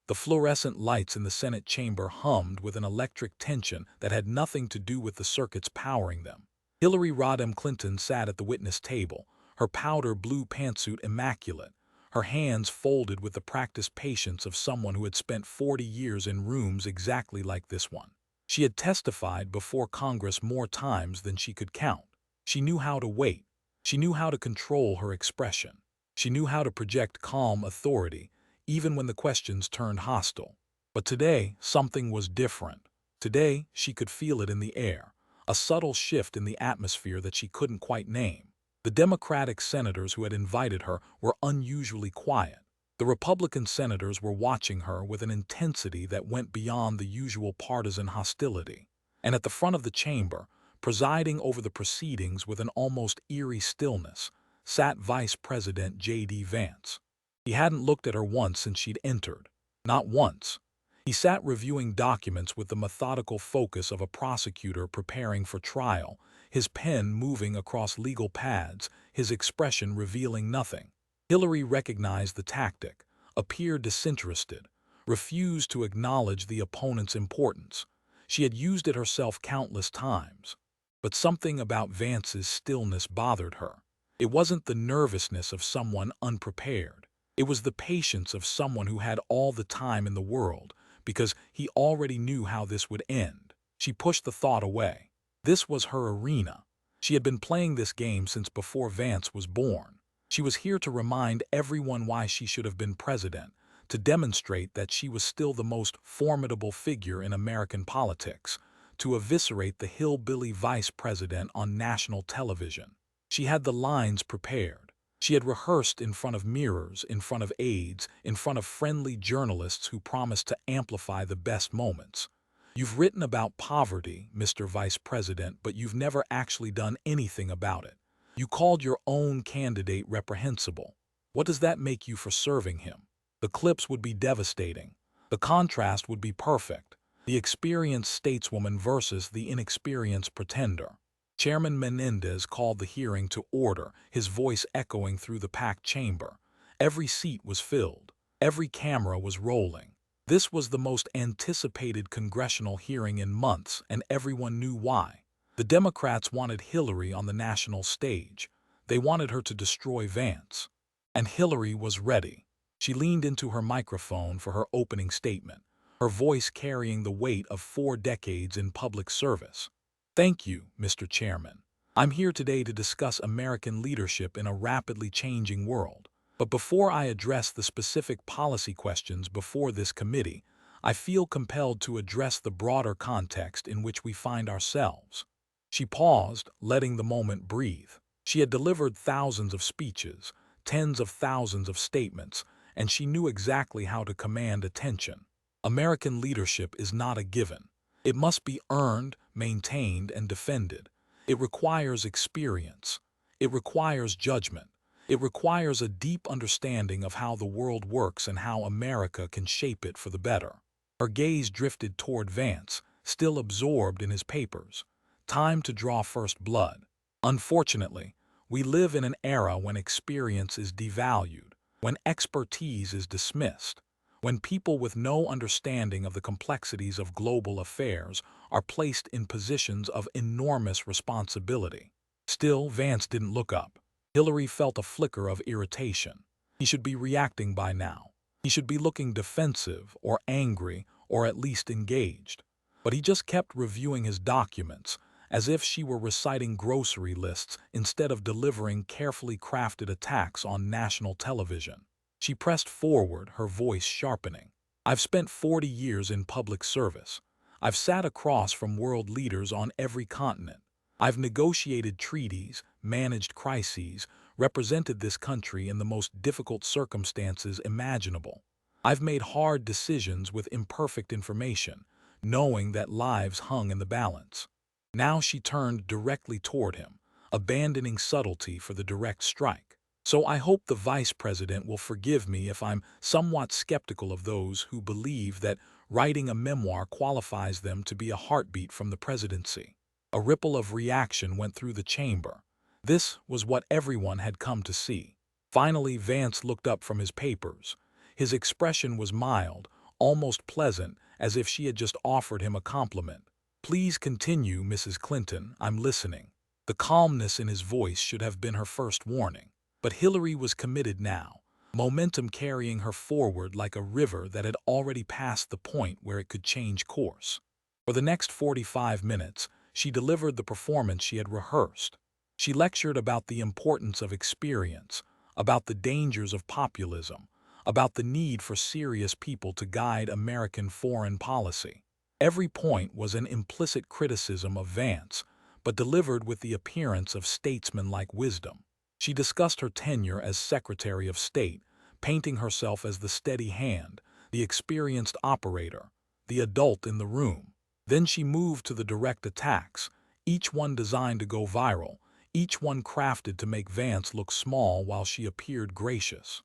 The fluorescent lights in the Senate chamber hummed with an electric tension that had nothing to do with the circuits powering them. Hillary Rodham Clinton sat at the witness table, her powder blue pantsuit immaculate, her hands folded with the practiced patience of someone who had spent 40 years in rooms exactly like this one. She had testified before Congress more times than she could count. She knew how to wait. She knew how to control her expression. She knew how to project calm authority, even when the questions turned hostile. But today, something was different. Today, she could feel it in the air, a subtle shift in the atmosphere that she couldn't quite name. The Democratic senators who had invited her were unusually quiet. The Republican senators were watching her with an intensity that went beyond the usual partisan hostility. And at the front of the chamber, presiding over the proceedings with an almost eerie stillness, sat Vice President J.D. Vance. He hadn't looked at her once since she'd entered. Not once. He sat reviewing documents with the methodical focus of a prosecutor preparing for trial, his pen moving across legal pads, his expression revealing nothing. Hillary recognized the tactic, appeared disinterested, refused to acknowledge the opponent's importance. She had used it herself countless times. But something about Vance's stillness bothered her. It wasn't the nervousness of someone unprepared. It was the patience of someone who had all the time in the world, because he already knew how this would end. She pushed the thought away. This was her arena. She had been playing this game since before Vance was born. She was here to remind everyone why she should have been president, to demonstrate that she was still the most formidable figure in American politics, to eviscerate the hillbilly vice president on national television. She had the lines prepared. She had rehearsed in front of mirrors, in front of aides, in front of friendly journalists who promised to amplify the best moments. You've written about poverty, Mr. Vice President, but you've never actually done anything about it. You called your own candidate reprehensible. What does that make you for serving him? The clips would be devastating. The contrast would be perfect. The experienced stateswoman versus the inexperienced pretender. Chairman Menendez called the hearing to order, his voice echoing through the packed chamber. Every seat was filled. Every camera was rolling. This was the most anticipated congressional hearing in months, and everyone knew why. The Democrats wanted Hillary on the national stage. They wanted her to destroy Vance. And Hillary was ready. She leaned into her microphone for her opening statement, her voice carrying the weight of 4 decades in public service. Thank you, Mr. Chairman. I'm here today to discuss American leadership in a rapidly changing world. But before I address the specific policy questions before this committee, I feel compelled to address the broader context in which we find ourselves. She paused, letting the moment breathe. She had delivered thousands of speeches, tens of thousands of statements, and she knew exactly how to command attention. American leadership is not a given. It must be earned, maintained, and defended. It requires experience. It requires judgment. It requires a deep understanding of how the world works and how America can shape it for the better. Her gaze drifted toward Vance, still absorbed in his papers. Time to draw first blood. Unfortunately, we live in an era when experience is devalued, when expertise is dismissed, when people with no understanding of the complexities of global affairs are placed in positions of enormous responsibility. Still, Vance didn't look up. Hillary felt a flicker of irritation. He should be reacting by now. He should be looking defensive or angry or at least engaged. But he just kept reviewing his documents, as if she were reciting grocery lists instead of delivering carefully crafted attacks on national television. She pressed forward, her voice sharpening. I've spent 40 years in public service. I've sat across from world leaders on every continent. I've negotiated treaties, managed crises, represented this country in the most difficult circumstances imaginable. I've made hard decisions with imperfect information, knowing that lives hung in the balance. Now she turned directly toward him, abandoning subtlety for the direct strike. So I hope the vice president will forgive me if I'm somewhat skeptical of those who believe that writing a memoir qualifies them to be a heartbeat from the presidency. A ripple of reaction went through the chamber. This was what everyone had come to see. Finally, Vance looked up from his papers. His expression was mild, almost pleasant, as if she had just offered him a compliment. "Please continue, Mrs. Clinton, I'm listening." The calmness in his voice should have been her first warning. But Hillary was committed now, momentum carrying her forward like a river that had already passed the point where it could change course. For the next 45 minutes, she delivered the performance she had rehearsed. She lectured about the importance of experience, about the dangers of populism, about the need for serious people to guide American foreign policy. Every point was an implicit criticism of Vance, but delivered with the appearance of statesmanlike wisdom. She discussed her tenure as Secretary of State, painting herself as the steady hand, the experienced operator, the adult in the room. Then she moved to the direct attacks, each one designed to go viral, each one crafted to make Vance look small while she appeared gracious.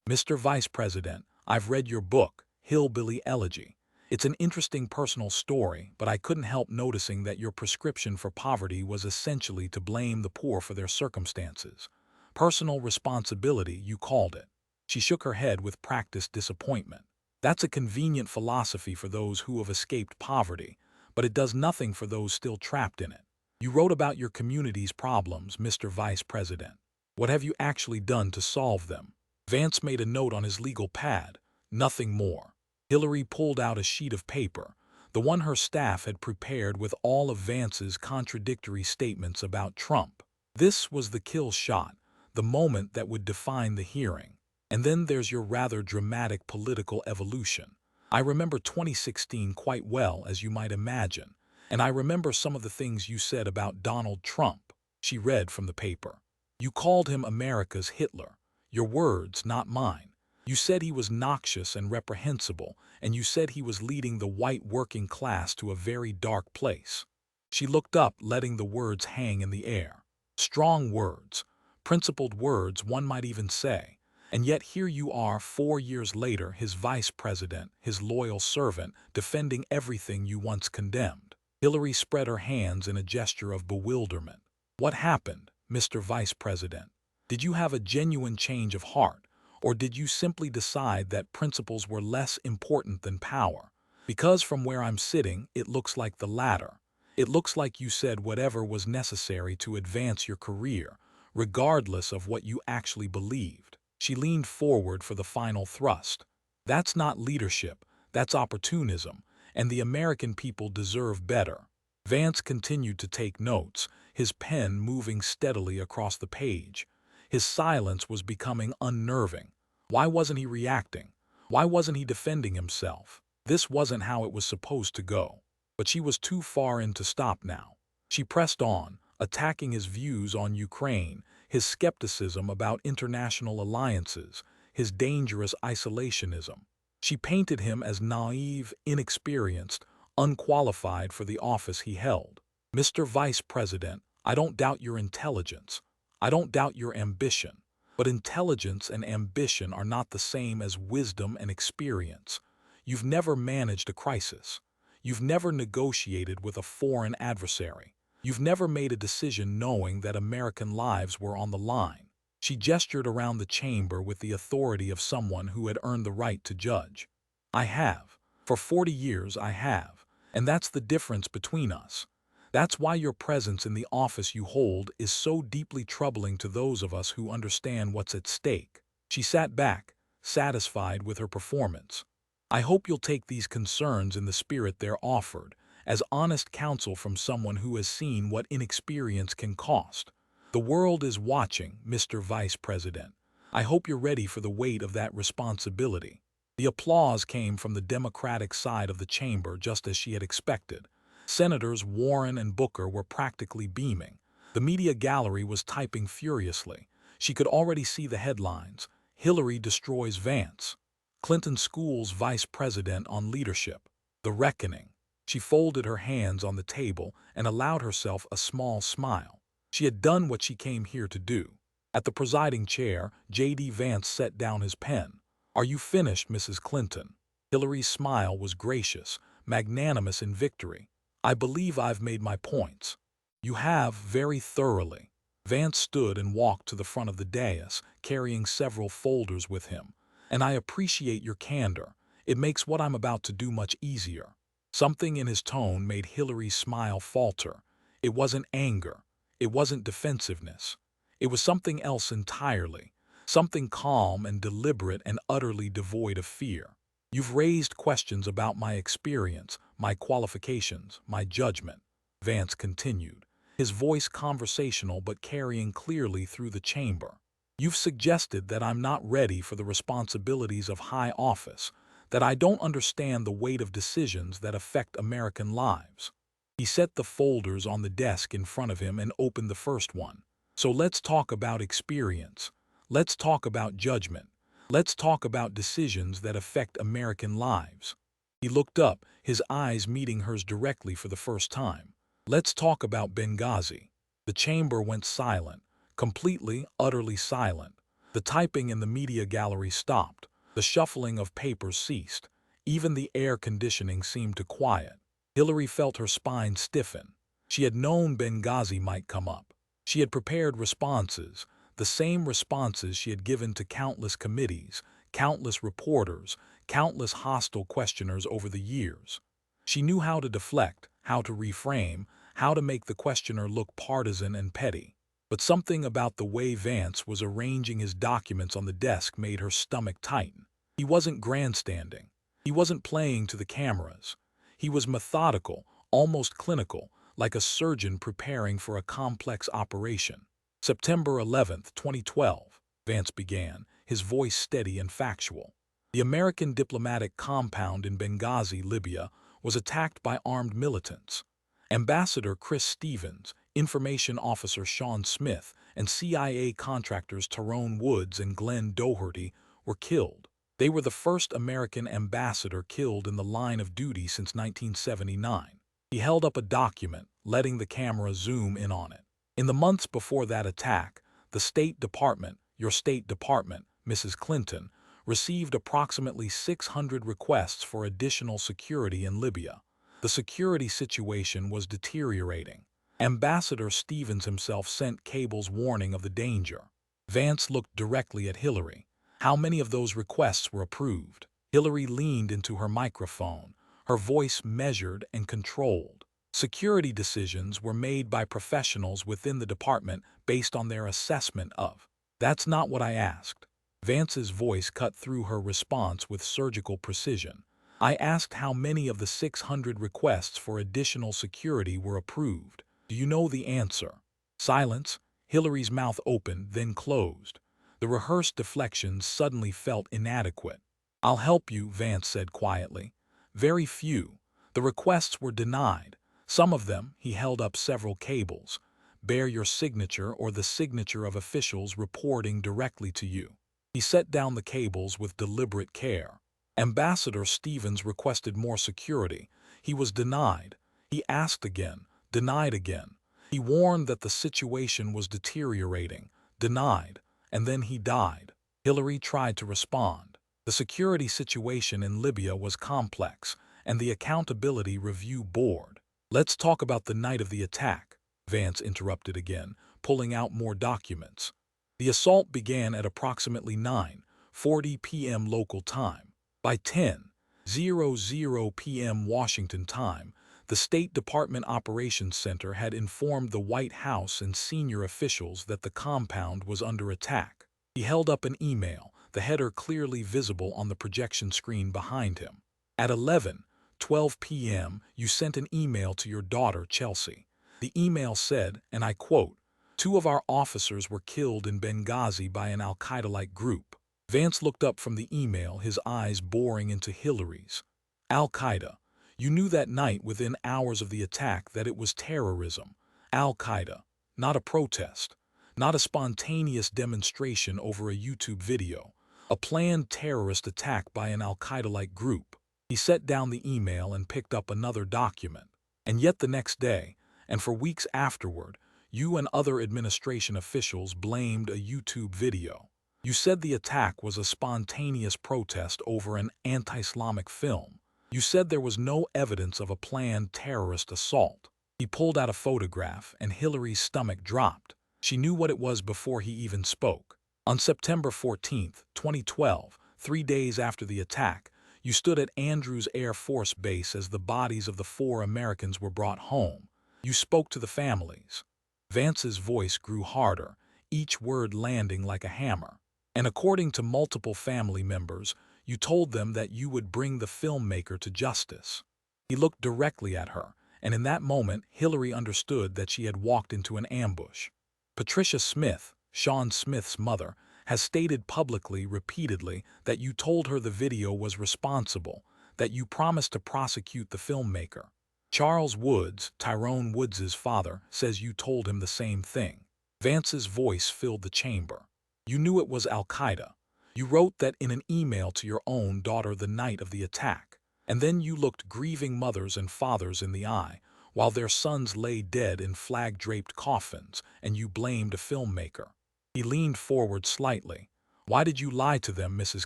"Mr. Vice President, I've read your book, Hillbilly Elegy. It's an interesting personal story, but I couldn't help noticing that your prescription for poverty was essentially to blame the poor for their circumstances. Personal responsibility, you called it." She shook her head with practiced disappointment. "That's a convenient philosophy for those who have escaped poverty, but it does nothing for those still trapped in it. You wrote about your community's problems, Mr. Vice President. What have you actually done to solve them?" Vance made a note on his legal pad. "Nothing more." Hillary pulled out a sheet of paper, the one her staff had prepared with all of Vance's contradictory statements about Trump. This was the kill shot, the moment that would define the hearing. "And then there's your rather dramatic political evolution. I remember 2016 quite well, as you might imagine, and I remember some of the things you said about Donald Trump." She read from the paper. "You called him America's Hitler. Your words, not mine. You said he was noxious and reprehensible, and you said he was leading the white working class to a very dark place." She looked up, letting the words hang in the air. Strong words, principled words, one might even say. And yet here you are 4 years later, his vice president, his loyal servant, defending everything you once condemned. Hillary spread her hands in a gesture of bewilderment. "What happened, Mr. Vice President? Did you have a genuine change of heart? Or did you simply decide that principles were less important than power? Because from where I'm sitting, it looks like the latter. It looks like you said whatever was necessary to advance your career, regardless of what you actually believed." She leaned forward for the final thrust. "That's not leadership, that's opportunism, and the American people deserve better." Vance continued to take notes, his pen moving steadily across the page. His silence was becoming unnerving. Why wasn't he reacting? Why wasn't he defending himself? This wasn't how it was supposed to go. But she was too far in to stop now. She pressed on, attacking his views on Ukraine, his skepticism about international alliances, his dangerous isolationism. She painted him as naive, inexperienced, unqualified for the office he held. "Mr. Vice President, I don't doubt your intelligence. I don't doubt your ambition. But intelligence and ambition are not the same as wisdom and experience. You've never managed a crisis. You've never negotiated with a foreign adversary. You've never made a decision knowing that American lives were on the line." She gestured around the chamber with the authority of someone who had earned the right to judge. "I have. For 40 years I have. And that's the difference between us. That's why your presence in the office you hold is so deeply troubling to those of us who understand what's at stake." She sat back, satisfied with her performance. "I hope you'll take these concerns in the spirit they're offered, as honest counsel from someone who has seen what inexperience can cost. The world is watching, Mr. Vice President. I hope you're ready for the weight of that responsibility." The applause came from the Democratic side of the chamber, just as she had expected. Senators Warren and Booker were practically beaming. The media gallery was typing furiously. She could already see the headlines: "Hillary destroys Vance. Clinton schools Vice President on leadership. The reckoning." She folded her hands on the table and allowed herself a small smile. She had done what she came here to do. At the presiding chair, J.D. Vance set down his pen. "Are you finished, Mrs. Clinton?" Hillary's smile was gracious, magnanimous in victory. "I believe I've made my points." "You have, very thoroughly." Vance stood and walked to the front of the dais, carrying several folders with him. "And I appreciate your candor. It makes what I'm about to do much easier." Something in his tone made Hillary's smile falter. It wasn't anger. It wasn't defensiveness. It was something else entirely. Something calm and deliberate and utterly devoid of fear. "You've raised questions about my experience, my qualifications, my judgment," Vance continued, his voice conversational but carrying clearly through the chamber. "You've suggested that I'm not ready for the responsibilities of high office, that I don't understand the weight of decisions that affect American lives." He set the folders on the desk in front of him and opened the first one. "So let's talk about experience. Let's talk about judgment. Let's talk about decisions that affect American lives." He looked up, his eyes meeting hers directly for the first time. "Let's talk about Benghazi." The chamber went silent, completely, utterly silent. The typing in the media gallery stopped. The shuffling of papers ceased. Even the air conditioning seemed to quiet. Hillary felt her spine stiffen. She had known Benghazi might come up. She had prepared responses, the same responses she had given to countless committees, countless reporters, countless hostile questioners over the years. She knew how to deflect, how to reframe, how to make the questioner look partisan and petty. But something about the way Vance was arranging his documents on the desk made her stomach tighten. He wasn't grandstanding. He wasn't playing to the cameras. He was methodical, almost clinical, like a surgeon preparing for a complex operation. "September 11th, 2012, Vance began, his voice steady and factual. "The American diplomatic compound in Benghazi, Libya, was attacked by armed militants. Ambassador Chris Stevens, Information Officer Sean Smith, and CIA contractors Tyrone Woods and Glenn Doherty were killed. They were the first American ambassador killed in the line of duty since 1979. He held up a document, letting the camera zoom in on it. "In the months before that attack, the State Department, your State Department, Mrs. Clinton, received approximately 600 requests for additional security in Libya. The security situation was deteriorating. Ambassador Stevens himself sent cables warning of the danger." Vance looked directly at Hillary. "How many of those requests were approved?" Hillary leaned into her microphone, her voice measured and controlled. "Security decisions were made by professionals within the department based on their assessment of." "That's not what I asked." Vance's voice cut through her response with surgical precision. "I asked how many of the 600 requests for additional security were approved. Do you know the answer?" Silence. Hillary's mouth opened, then closed. The rehearsed deflections suddenly felt inadequate. "I'll help you," Vance said quietly. "Very few. The requests were denied. Some of them," he held up several cables, "bear your signature or the signature of officials reporting directly to you." He set down the cables with deliberate care. "Ambassador Stevens requested more security. He was denied. He asked again, denied again. He warned that the situation was deteriorating, denied, and then he died." Hillary tried to respond. "The security situation in Libya was complex, and the Accountability Review Board." "Let's talk about the night of the attack," Vance interrupted again, pulling out more documents. "The assault began at approximately 9:40 p.m. local time. By 10:00 p.m. Washington time, the State Department Operations Center had informed the White House and senior officials that the compound was under attack." He held up an email, the header clearly visible on the projection screen behind him. "At 11:12 p.m., you sent an email to your daughter, Chelsea. The email said, and I quote, 'Two of our officers were killed in Benghazi by an al-Qaeda-like group.'" Vance looked up from the email, his eyes boring into Hillary's. "Al-Qaeda. You knew that night within hours of the attack that it was terrorism. Al-Qaeda. Not a protest. Not a spontaneous demonstration over a YouTube video. A planned terrorist attack by an al-Qaeda-like group." He set down the email and picked up another document. "And yet the next day, and for weeks afterward, you and other administration officials blamed a YouTube video. You said the attack was a spontaneous protest over an anti-Islamic film. You said there was no evidence of a planned terrorist assault." He pulled out a photograph, and Hillary's stomach dropped. She knew what it was before he even spoke. "On September 14th, 2012, 3 days after the attack, You stood at Andrews Air Force Base as the bodies of the 4 Americans were brought home. You spoke to the families. Vance's voice grew harder, each word landing like a hammer. And according to multiple family members, you told them that you would bring the filmmaker to justice. He looked directly at her, and in that moment, Hillary understood that she had walked into an ambush. Patricia Smith, Sean Smith's mother, has stated publicly, repeatedly, that you told her the video was responsible, that you promised to prosecute the filmmaker. Charles Woods, Tyrone Woods' father, says you told him the same thing. Vance's voice filled the chamber. You knew it was Al-Qaeda. You wrote that in an email to your own daughter the night of the attack. And then you looked grieving mothers and fathers in the eye, while their sons lay dead in flag-draped coffins, and you blamed a filmmaker. He leaned forward slightly. Why did you lie to them, Mrs.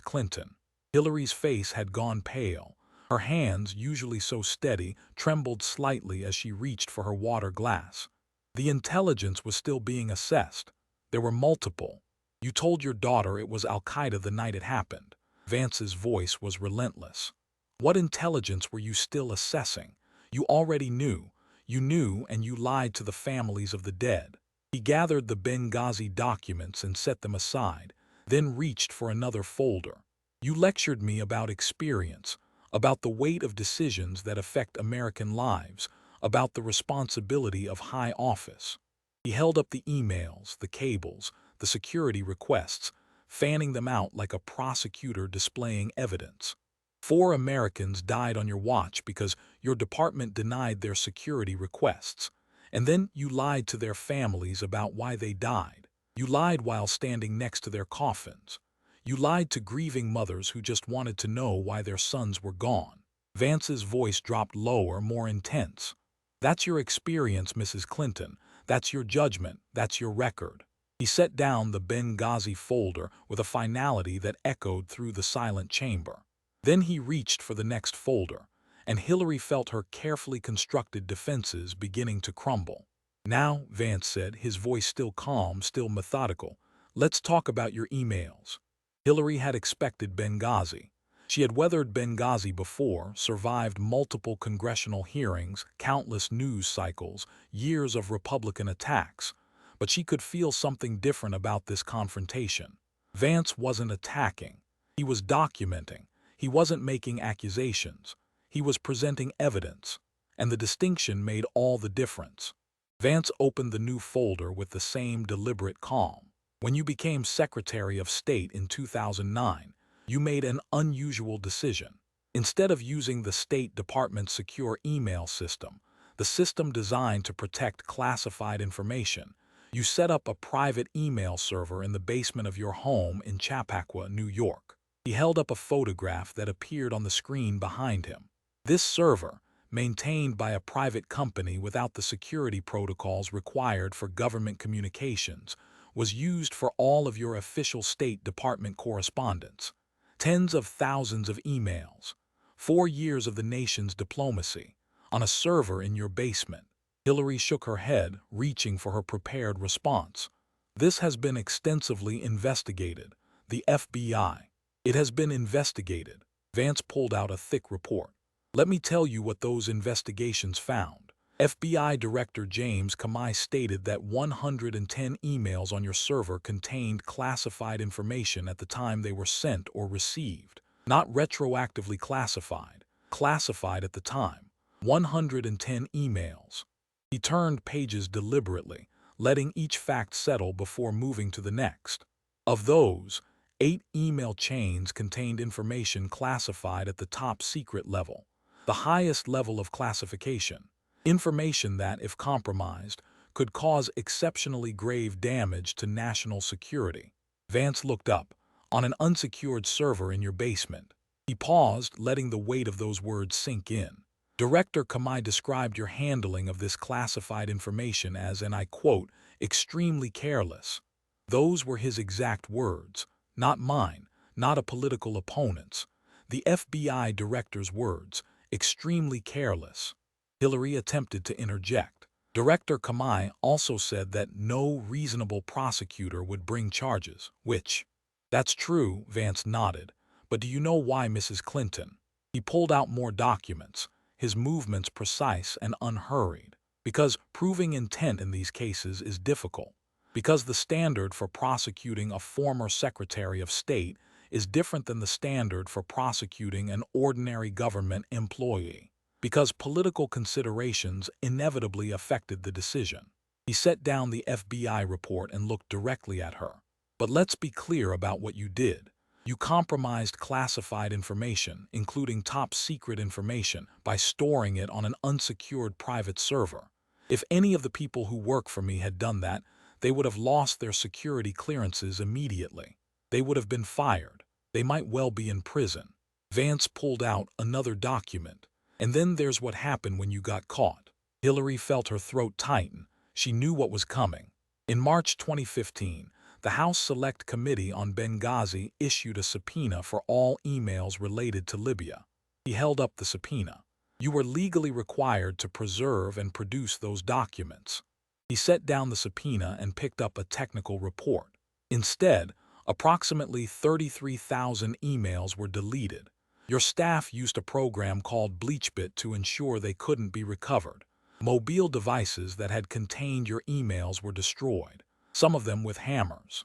Clinton? Hillary's face had gone pale. Her hands, usually so steady, trembled slightly as she reached for her water glass. The intelligence was still being assessed. There were multiple. You told your daughter it was Al-Qaeda the night it happened. Vance's voice was relentless. What intelligence were you still assessing? You already knew. You knew, and you lied to the families of the dead. He gathered the Benghazi documents and set them aside, then reached for another folder. You lectured me about experience, about the weight of decisions that affect American lives, about the responsibility of high office. He held up the emails, the cables, the security requests, fanning them out like a prosecutor displaying evidence. 4 Americans died on your watch because your department denied their security requests. And then you lied to their families about why they died. You lied while standing next to their coffins. You lied to grieving mothers who just wanted to know why their sons were gone. Vance's voice dropped lower, more intense. That's your experience, Mrs. Clinton. That's your judgment. That's your record. He set down the Benghazi folder with a finality that echoed through the silent chamber. Then he reached for the next folder, and Hillary felt her carefully constructed defenses beginning to crumble. Now, Vance said, his voice still calm, still methodical, let's talk about your emails. Hillary had expected Benghazi. She had weathered Benghazi before, survived multiple congressional hearings, countless news cycles, years of Republican attacks. But she could feel something different about this confrontation. Vance wasn't attacking. He was documenting. He wasn't making accusations. He was presenting evidence, and the distinction made all the difference. Vance opened the new folder with the same deliberate calm. When you became Secretary of State in 2009, you made an unusual decision. Instead of using the State Department's secure email system, the system designed to protect classified information, you set up a private email server in the basement of your home in Chappaqua, New York. He held up a photograph that appeared on the screen behind him. This server, maintained by a private company without the security protocols required for government communications, was used for all of your official State Department correspondence. Tens of thousands of emails. 4 years of the nation's diplomacy. On a server in your basement. Hillary shook her head, reaching for her prepared response. This has been extensively investigated. The FBI. It has been investigated. Vance pulled out a thick report. Let me tell you what those investigations found. FBI Director James Comey stated that 110 emails on your server contained classified information at the time they were sent or received. Not retroactively classified. Classified at the time. 110 emails. He turned pages deliberately, letting each fact settle before moving to the next. Of those, 8 email chains contained information classified at the top secret level, the highest level of classification, information that, if compromised, could cause exceptionally grave damage to national security. Vance looked up, on an unsecured server in your basement. He paused, letting the weight of those words sink in. Director Comey described your handling of this classified information as, and I quote, extremely careless. Those were his exact words. Not mine, not a political opponent's. The FBI director's words, extremely careless. Hillary attempted to interject. Director Comey also said that no reasonable prosecutor would bring charges, which... That's true, Vance nodded. But do you know why, Mrs. Clinton? He pulled out more documents, his movements precise and unhurried. Because proving intent in these cases is difficult. Because the standard for prosecuting a former Secretary of State is different than the standard for prosecuting an ordinary government employee. Because political considerations inevitably affected the decision. He set down the FBI report and looked directly at her. But let's be clear about what you did. You compromised classified information, including top-secret information, by storing it on an unsecured private server. If any of the people who work for me had done that, they would have lost their security clearances immediately. They would have been fired. They might well be in prison. Vance pulled out another document. And then there's what happened when you got caught. Hillary felt her throat tighten. She knew what was coming. In March 2015, the House Select Committee on Benghazi issued a subpoena for all emails related to Libya. He held up the subpoena. You were legally required to preserve and produce those documents. He set down the subpoena and picked up a technical report. Instead, approximately 33,000 emails were deleted. Your staff used a program called BleachBit to ensure they couldn't be recovered. Mobile devices that had contained your emails were destroyed, some of them with hammers.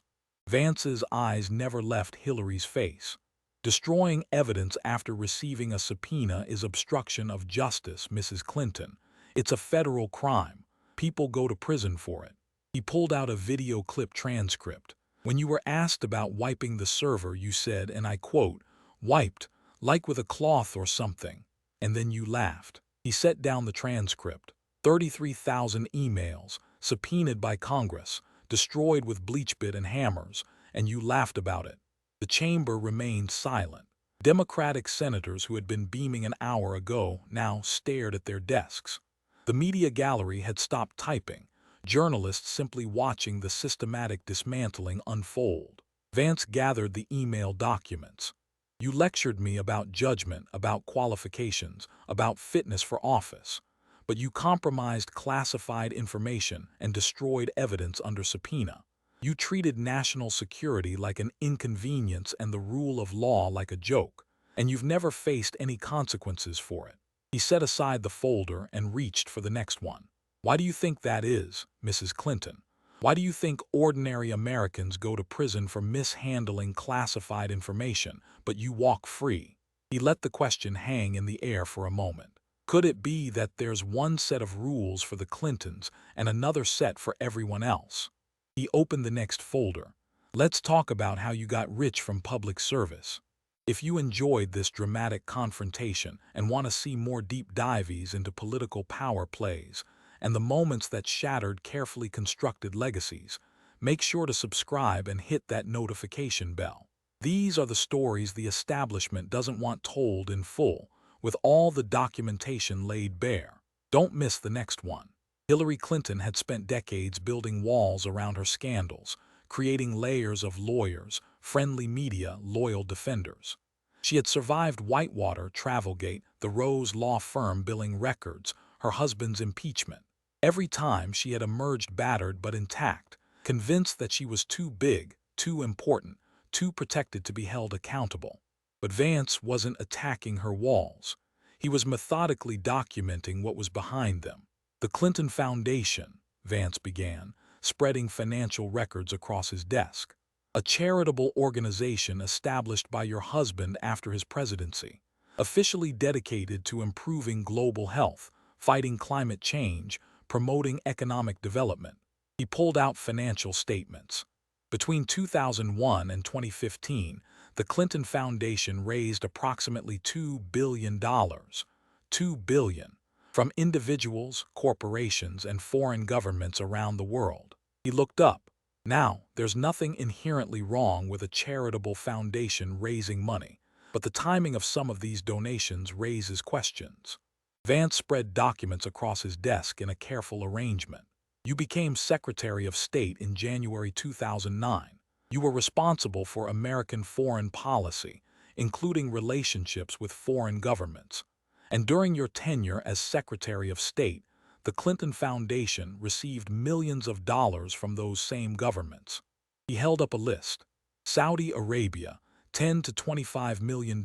Vance's eyes never left Hillary's face. Destroying evidence after receiving a subpoena is obstruction of justice, Mrs. Clinton. It's a federal crime. People go to prison for it. He pulled out a video clip transcript. When you were asked about wiping the server, you said, and I quote, "Wiped, like with a cloth or something," and then you laughed. He set down the transcript. 33,000 emails, subpoenaed by Congress, destroyed with BleachBit and hammers, and you laughed about it. The chamber remained silent. Democratic senators who had been beaming an hour ago now stared at their desks. The media gallery had stopped typing, journalists simply watching the systematic dismantling unfold. Vance gathered the email documents. You lectured me about judgment, about qualifications, about fitness for office. But you compromised classified information and destroyed evidence under subpoena. You treated national security like an inconvenience and the rule of law like a joke, and you've never faced any consequences for it. He set aside the folder and reached for the next one. Why do you think that is, Mrs. Clinton? Why do you think ordinary Americans go to prison for mishandling classified information, but you walk free? He let the question hang in the air for a moment. Could it be that there's one set of rules for the Clintons and another set for everyone else? He opened the next folder. Let's talk about how you got rich from public service. If you enjoyed this dramatic confrontation and want to see more deep dives into political power plays and the moments that shattered carefully constructed legacies, make sure to subscribe and hit that notification bell. These are the stories the establishment doesn't want told in full, with all the documentation laid bare. Don't miss the next one. Hillary Clinton had spent decades building walls around her scandals, creating layers of lawyers, friendly media, loyal defenders. She had survived Whitewater, Travelgate, the Rose law firm billing records, her husband's impeachment. Every time she had emerged battered but intact, convinced that she was too big, too important, too protected to be held accountable. But Vance wasn't attacking her walls. He was methodically documenting what was behind them. The Clinton Foundation, Vance began, spreading financial records across his desk. A charitable organization established by your husband after his presidency, officially dedicated to improving global health, fighting climate change, promoting economic development. He pulled out financial statements. Between 2001 and 2015, the Clinton Foundation raised approximately $2 billion, $2 billion, from individuals, corporations, and foreign governments around the world. He looked up. Now, there's nothing inherently wrong with a charitable foundation raising money, but the timing of some of these donations raises questions. Vance spread documents across his desk in a careful arrangement. You became Secretary of State in January 2009. You were responsible for American foreign policy, including relationships with foreign governments. And during your tenure as Secretary of State, the Clinton Foundation received millions of dollars from those same governments. He held up a list. Saudi Arabia, $10 to $25 million.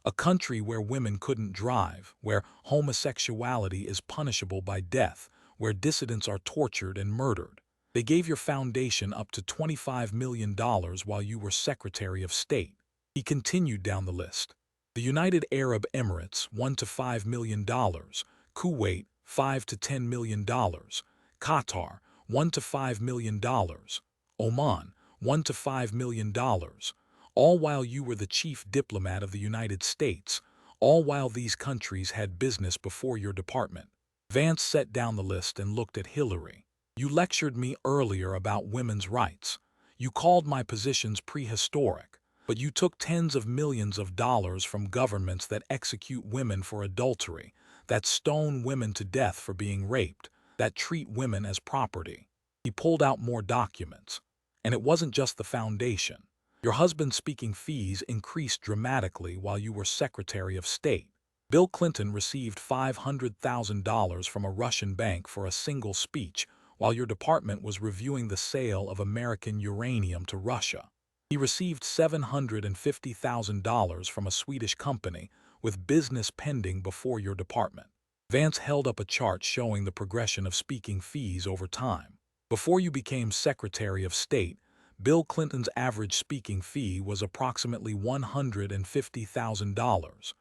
A country where women couldn't drive, where homosexuality is punishable by death, where dissidents are tortured and murdered. They gave your foundation up to $25 million while you were Secretary of State. He continued down the list. The United Arab Emirates, $1 to $5 million. Kuwait, $5 to $10 million. Qatar, $1 to $5 million. Oman, $1 to $5 million. All while you were the chief diplomat of the United States, all while these countries had business before your department. Vance set down the list and looked at Hillary. You lectured me earlier about women's rights. You called my positions prehistoric, but you took tens of millions of dollars from governments that execute women for adultery, that stone women to death for being raped, that treat women as property. He pulled out more documents. And it wasn't just the foundation. Your husband's speaking fees increased dramatically while you were Secretary of State. Bill Clinton received $500,000 from a Russian bank for a single speech while your department was reviewing the sale of American uranium to Russia. He received $750,000 from a Swedish company with business pending before your department. Vance held up a chart showing the progression of speaking fees over time. Before you became Secretary of State, Bill Clinton's average speaking fee was approximately $150,000.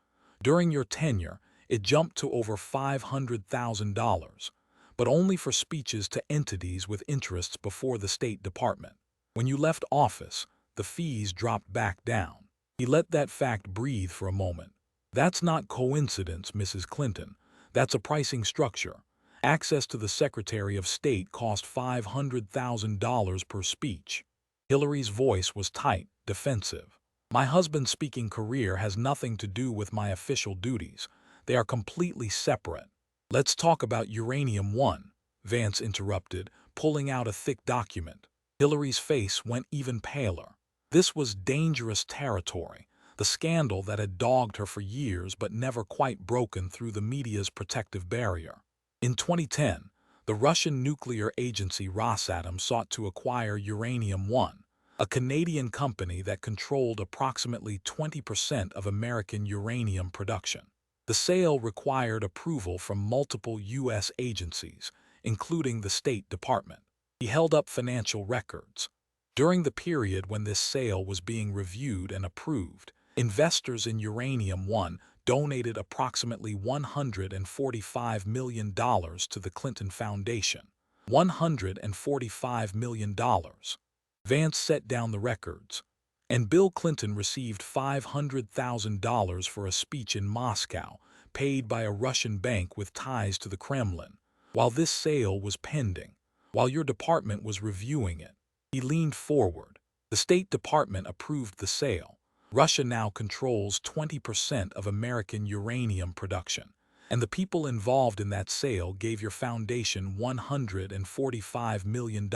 During your tenure, it jumped to over $500,000, but only for speeches to entities with interests before the State Department. When you left office, the fees dropped back down. He let that fact breathe for a moment. That's not coincidence, Mrs. Clinton. That's a pricing structure. Access to the Secretary of State cost $500,000 per speech. Hillary's voice was tight, defensive. My husband's speaking career has nothing to do with my official duties. They are completely separate. Let's talk about Uranium One, Vance interrupted, pulling out a thick document. Hillary's face went even paler. This was dangerous territory, the scandal that had dogged her for years but never quite broken through the media's protective barrier. In 2010, the Russian nuclear agency Rosatom sought to acquire Uranium One, a Canadian company that controlled approximately 20% of American uranium production. The sale required approval from multiple U.S. agencies, including the State Department. He held up financial records. During the period when this sale was being reviewed and approved, investors in Uranium One donated approximately $145 million to the Clinton Foundation. $145 million. Vance set down the records. And Bill Clinton received $500,000 for a speech in Moscow, paid by a Russian bank with ties to the Kremlin. While this sale was pending, while your department was reviewing it, he leaned forward. The State Department approved the sale. Russia now controls 20% of American uranium production, and the people involved in that sale gave your foundation $145 million.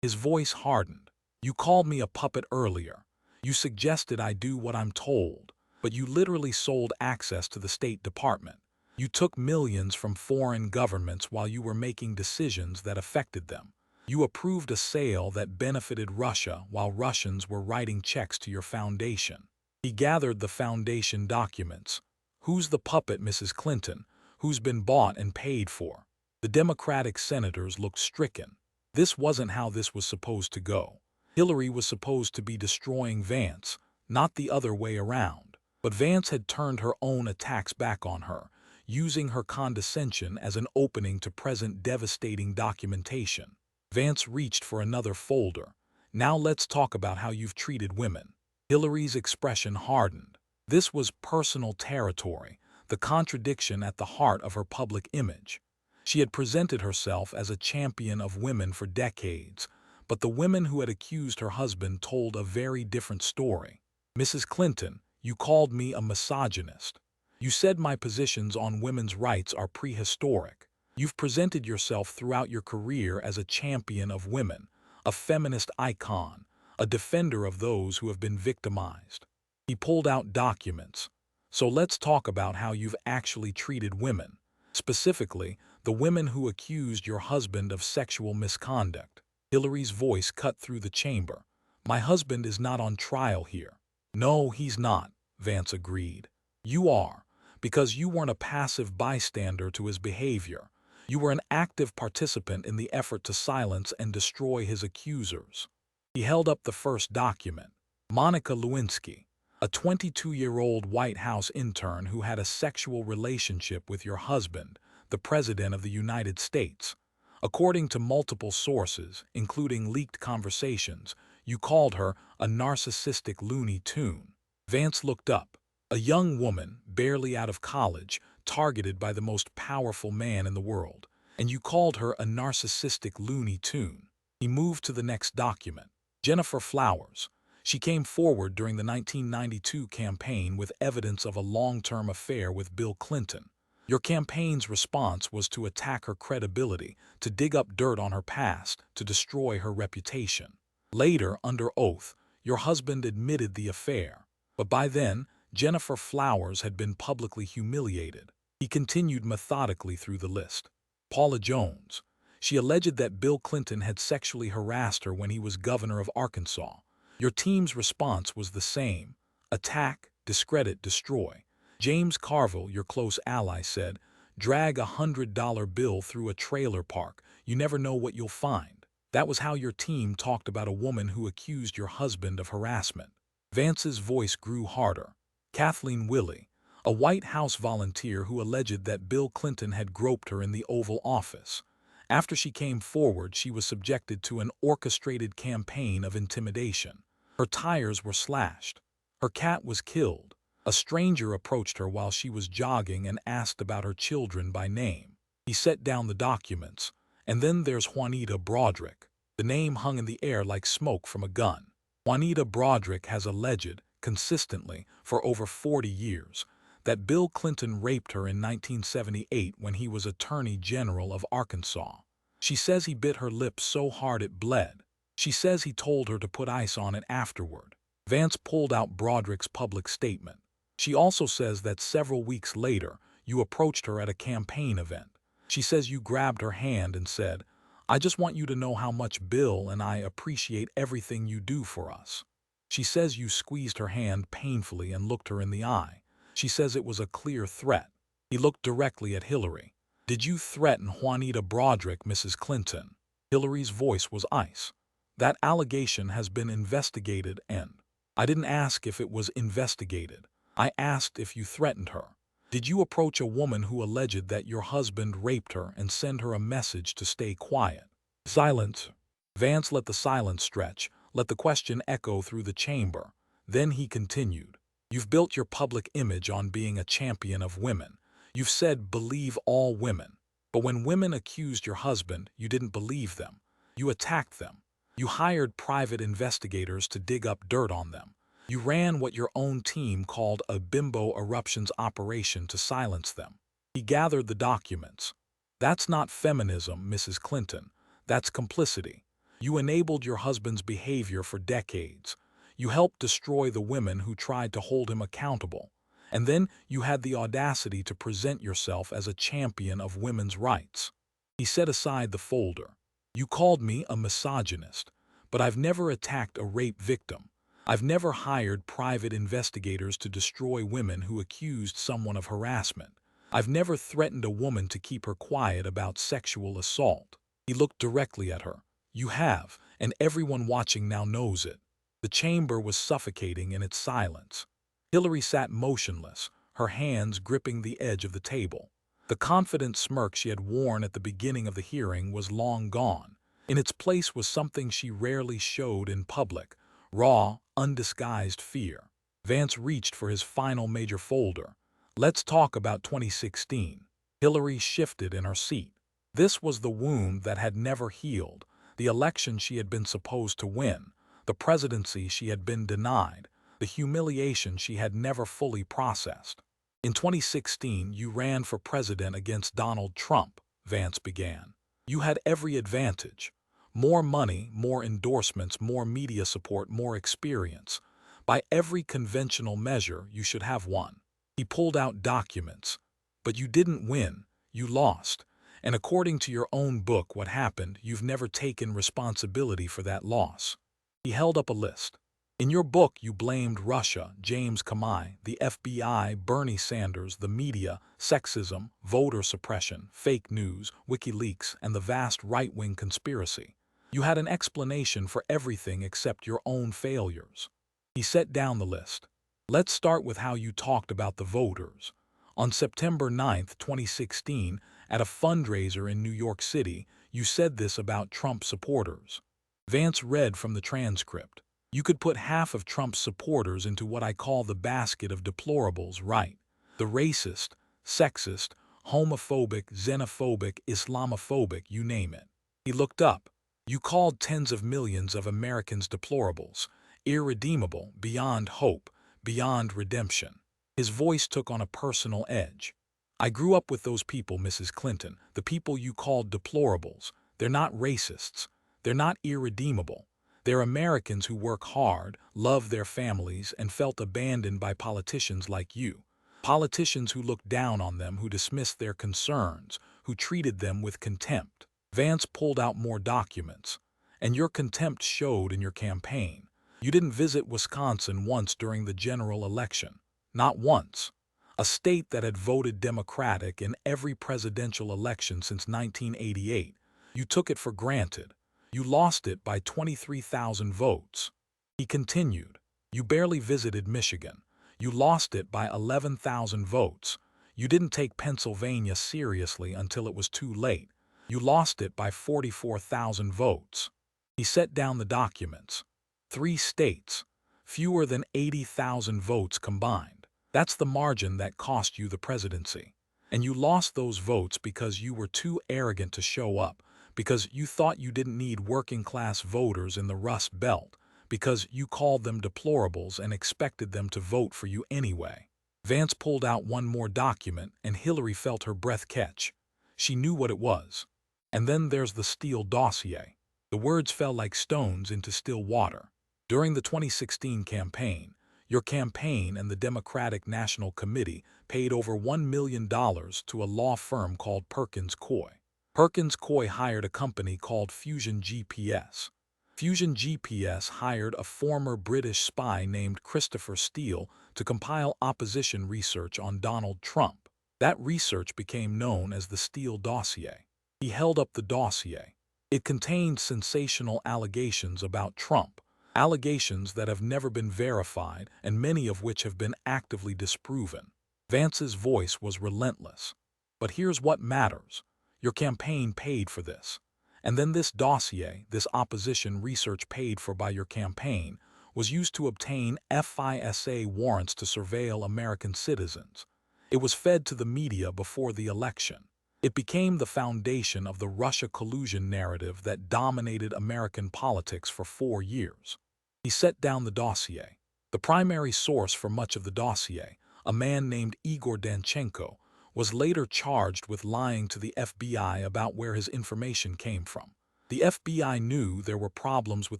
His voice hardened. You called me a puppet earlier. You suggested I do what I'm told, but you literally sold access to the State Department. You took millions from foreign governments while you were making decisions that affected them. You approved a sale that benefited Russia while Russians were writing checks to your foundation. He gathered the foundation documents. Who's the puppet, Mrs. Clinton? Who's been bought and paid for? The Democratic senators looked stricken. This wasn't how this was supposed to go. Hillary was supposed to be destroying Vance, not the other way around. But Vance had turned her own attacks back on her, using her condescension as an opening to present devastating documentation. Vance reached for another folder. Now let's talk about how you've treated women. Hillary's expression hardened. This was personal territory, the contradiction at the heart of her public image. She had presented herself as a champion of women for decades, but the women who had accused her husband told a very different story. Mrs. Clinton, you called me a misogynist. You said my positions on women's rights are prehistoric. You've presented yourself throughout your career as a champion of women, a feminist icon, a defender of those who have been victimized. He pulled out documents. So let's talk about how you've actually treated women, specifically the women who accused your husband of sexual misconduct. Hillary's voice cut through the chamber. My husband is not on trial here. No, he's not. Vance agreed. You are, because you weren't a passive bystander to his behavior. You were an active participant in the effort to silence and destroy his accusers. He held up the first document. Monica Lewinsky, a 22-year-old White House intern who had a sexual relationship with your husband, the President of the United States. According to multiple sources, including leaked conversations, you called her a narcissistic Looney Tune. Vance looked up. A young woman, barely out of college, targeted by the most powerful man in the world. And you called her a narcissistic Looney Tune. He moved to the next document. Jennifer Flowers. She came forward during the 1992 campaign with evidence of a long-term affair with Bill Clinton. Your campaign's response was to attack her credibility, to dig up dirt on her past, to destroy her reputation. Later, under oath, your husband admitted the affair. But by then, Jennifer Flowers had been publicly humiliated. He continued methodically through the list. Paula Jones. She alleged that Bill Clinton had sexually harassed her when he was governor of Arkansas. Your team's response was the same. Attack, discredit, destroy. James Carville, your close ally, said, drag $100 bill through a trailer park. You never know what you'll find. That was how your team talked about a woman who accused your husband of harassment. Vance's voice grew harder. Kathleen Willey, a White House volunteer who alleged that Bill Clinton had groped her in the Oval Office. After she came forward, she was subjected to an orchestrated campaign of intimidation. Her tires were slashed. Her cat was killed. A stranger approached her while she was jogging and asked about her children by name. He set down the documents. And then there's Juanita Broaddrick. The name hung in the air like smoke from a gun. Juanita Broaddrick has alleged, consistently, for over 40 years, that Bill Clinton raped her in 1978 when he was Attorney General of Arkansas. She says he bit her lip so hard it bled. She says he told her to put ice on it afterward. Vance pulled out Broaddrick's public statement. She also says that several weeks later, you approached her at a campaign event. She says you grabbed her hand and said, I just want you to know how much Bill and I appreciate everything you do for us. She says you squeezed her hand painfully and looked her in the eye. She says it was a clear threat. He looked directly at Hillary. Did you threaten Juanita Broaddrick, Mrs. Clinton? Hillary's voice was ice. That allegation has been investigated and... I didn't ask if it was investigated. I asked if you threatened her. Did you approach a woman who alleged that your husband raped her and send her a message to stay quiet? Silence. Vance let the silence stretch, let the question echo through the chamber. Then he continued. You've built your public image on being a champion of women. You've said believe all women. But when women accused your husband, you didn't believe them. You attacked them. You hired private investigators to dig up dirt on them. You ran what your own team called a bimbo eruptions operation to silence them. He gathered the documents. That's not feminism, Mrs. Clinton. That's complicity. You enabled your husband's behavior for decades. You helped destroy the women who tried to hold him accountable. And then you had the audacity to present yourself as a champion of women's rights. He set aside the folder. You called me a misogynist, but I've never attacked a rape victim. I've never hired private investigators to destroy women who accused someone of harassment. I've never threatened a woman to keep her quiet about sexual assault. He looked directly at her. You have, and everyone watching now knows it. The chamber was suffocating in its silence. Hillary sat motionless, her hands gripping the edge of the table. The confident smirk she had worn at the beginning of the hearing was long gone. In its place was something she rarely showed in public, raw, undisguised fear. Vance reached for his final major folder. Let's talk about 2016. Hillary shifted in her seat. This was the wound that had never healed, the election she had been supposed to win, the presidency she had been denied, the humiliation she had never fully processed. In 2016, you ran for president against Donald Trump, Vance began. You had every advantage. More money, more endorsements, more media support, more experience. By every conventional measure, you should have won. He pulled out documents. But you didn't win. You lost. And according to your own book, what happened, you've never taken responsibility for that loss. He held up a list. In your book, you blamed Russia, James Comey, the FBI, Bernie Sanders, the media, sexism, voter suppression, fake news, WikiLeaks, and the vast right-wing conspiracy. You had an explanation for everything except your own failures. He set down the list. Let's start with how you talked about the voters. On September 9, 2016, at a fundraiser in New York City, you said this about Trump supporters. Vance read from the transcript. You could put half of Trump's supporters into what I call the basket of deplorables, right? The racist, sexist, homophobic, xenophobic, Islamophobic, you name it. He looked up. You called tens of millions of Americans deplorables, irredeemable, beyond hope, beyond redemption. His voice took on a personal edge. I grew up with those people, Mrs. Clinton, the people you called deplorables. They're not racists. They're not irredeemable. They're Americans who work hard, love their families, and felt abandoned by politicians like you. Politicians who looked down on them, who dismissed their concerns, who treated them with contempt. Vance pulled out more documents. And your contempt showed in your campaign. You didn't visit Wisconsin once during the general election. Not once. A state that had voted Democratic in every presidential election since 1988. You took it for granted. You lost it by 23,000 votes. He continued. You barely visited Michigan. You lost it by 11,000 votes. You didn't take Pennsylvania seriously until it was too late. You lost it by 44,000 votes. He set down the documents. 3 states. Fewer than 80,000 votes combined. That's the margin that cost you the presidency. And you lost those votes because you were too arrogant to show up, because you thought you didn't need working-class voters in the Rust Belt, because you called them deplorables and expected them to vote for you anyway. Vance pulled out one more document, and Hillary felt her breath catch. She knew what it was. And then there's the Steele dossier. The words fell like stones into still water. During the 2016 campaign, your campaign and the Democratic National Committee paid over $1 million to a law firm called Perkins Coie. Perkins Coie hired a company called Fusion GPS. Fusion GPS hired a former British spy named Christopher Steele to compile opposition research on Donald Trump. That research became known as the Steele dossier. He held up the dossier. It contained sensational allegations about Trump, allegations that have never been verified and many of which have been actively disproven. Vance's voice was relentless. But here's what matters. Your campaign paid for this. And then this dossier, this opposition research paid for by your campaign, was used to obtain FISA warrants to surveil American citizens. It was fed to the media before the election. It became the foundation of the Russia collusion narrative that dominated American politics for 4 years. He set down the dossier. The primary source for much of the dossier, a man named Igor Danchenko, was later charged with lying to the FBI about where his information came from. The FBI knew there were problems with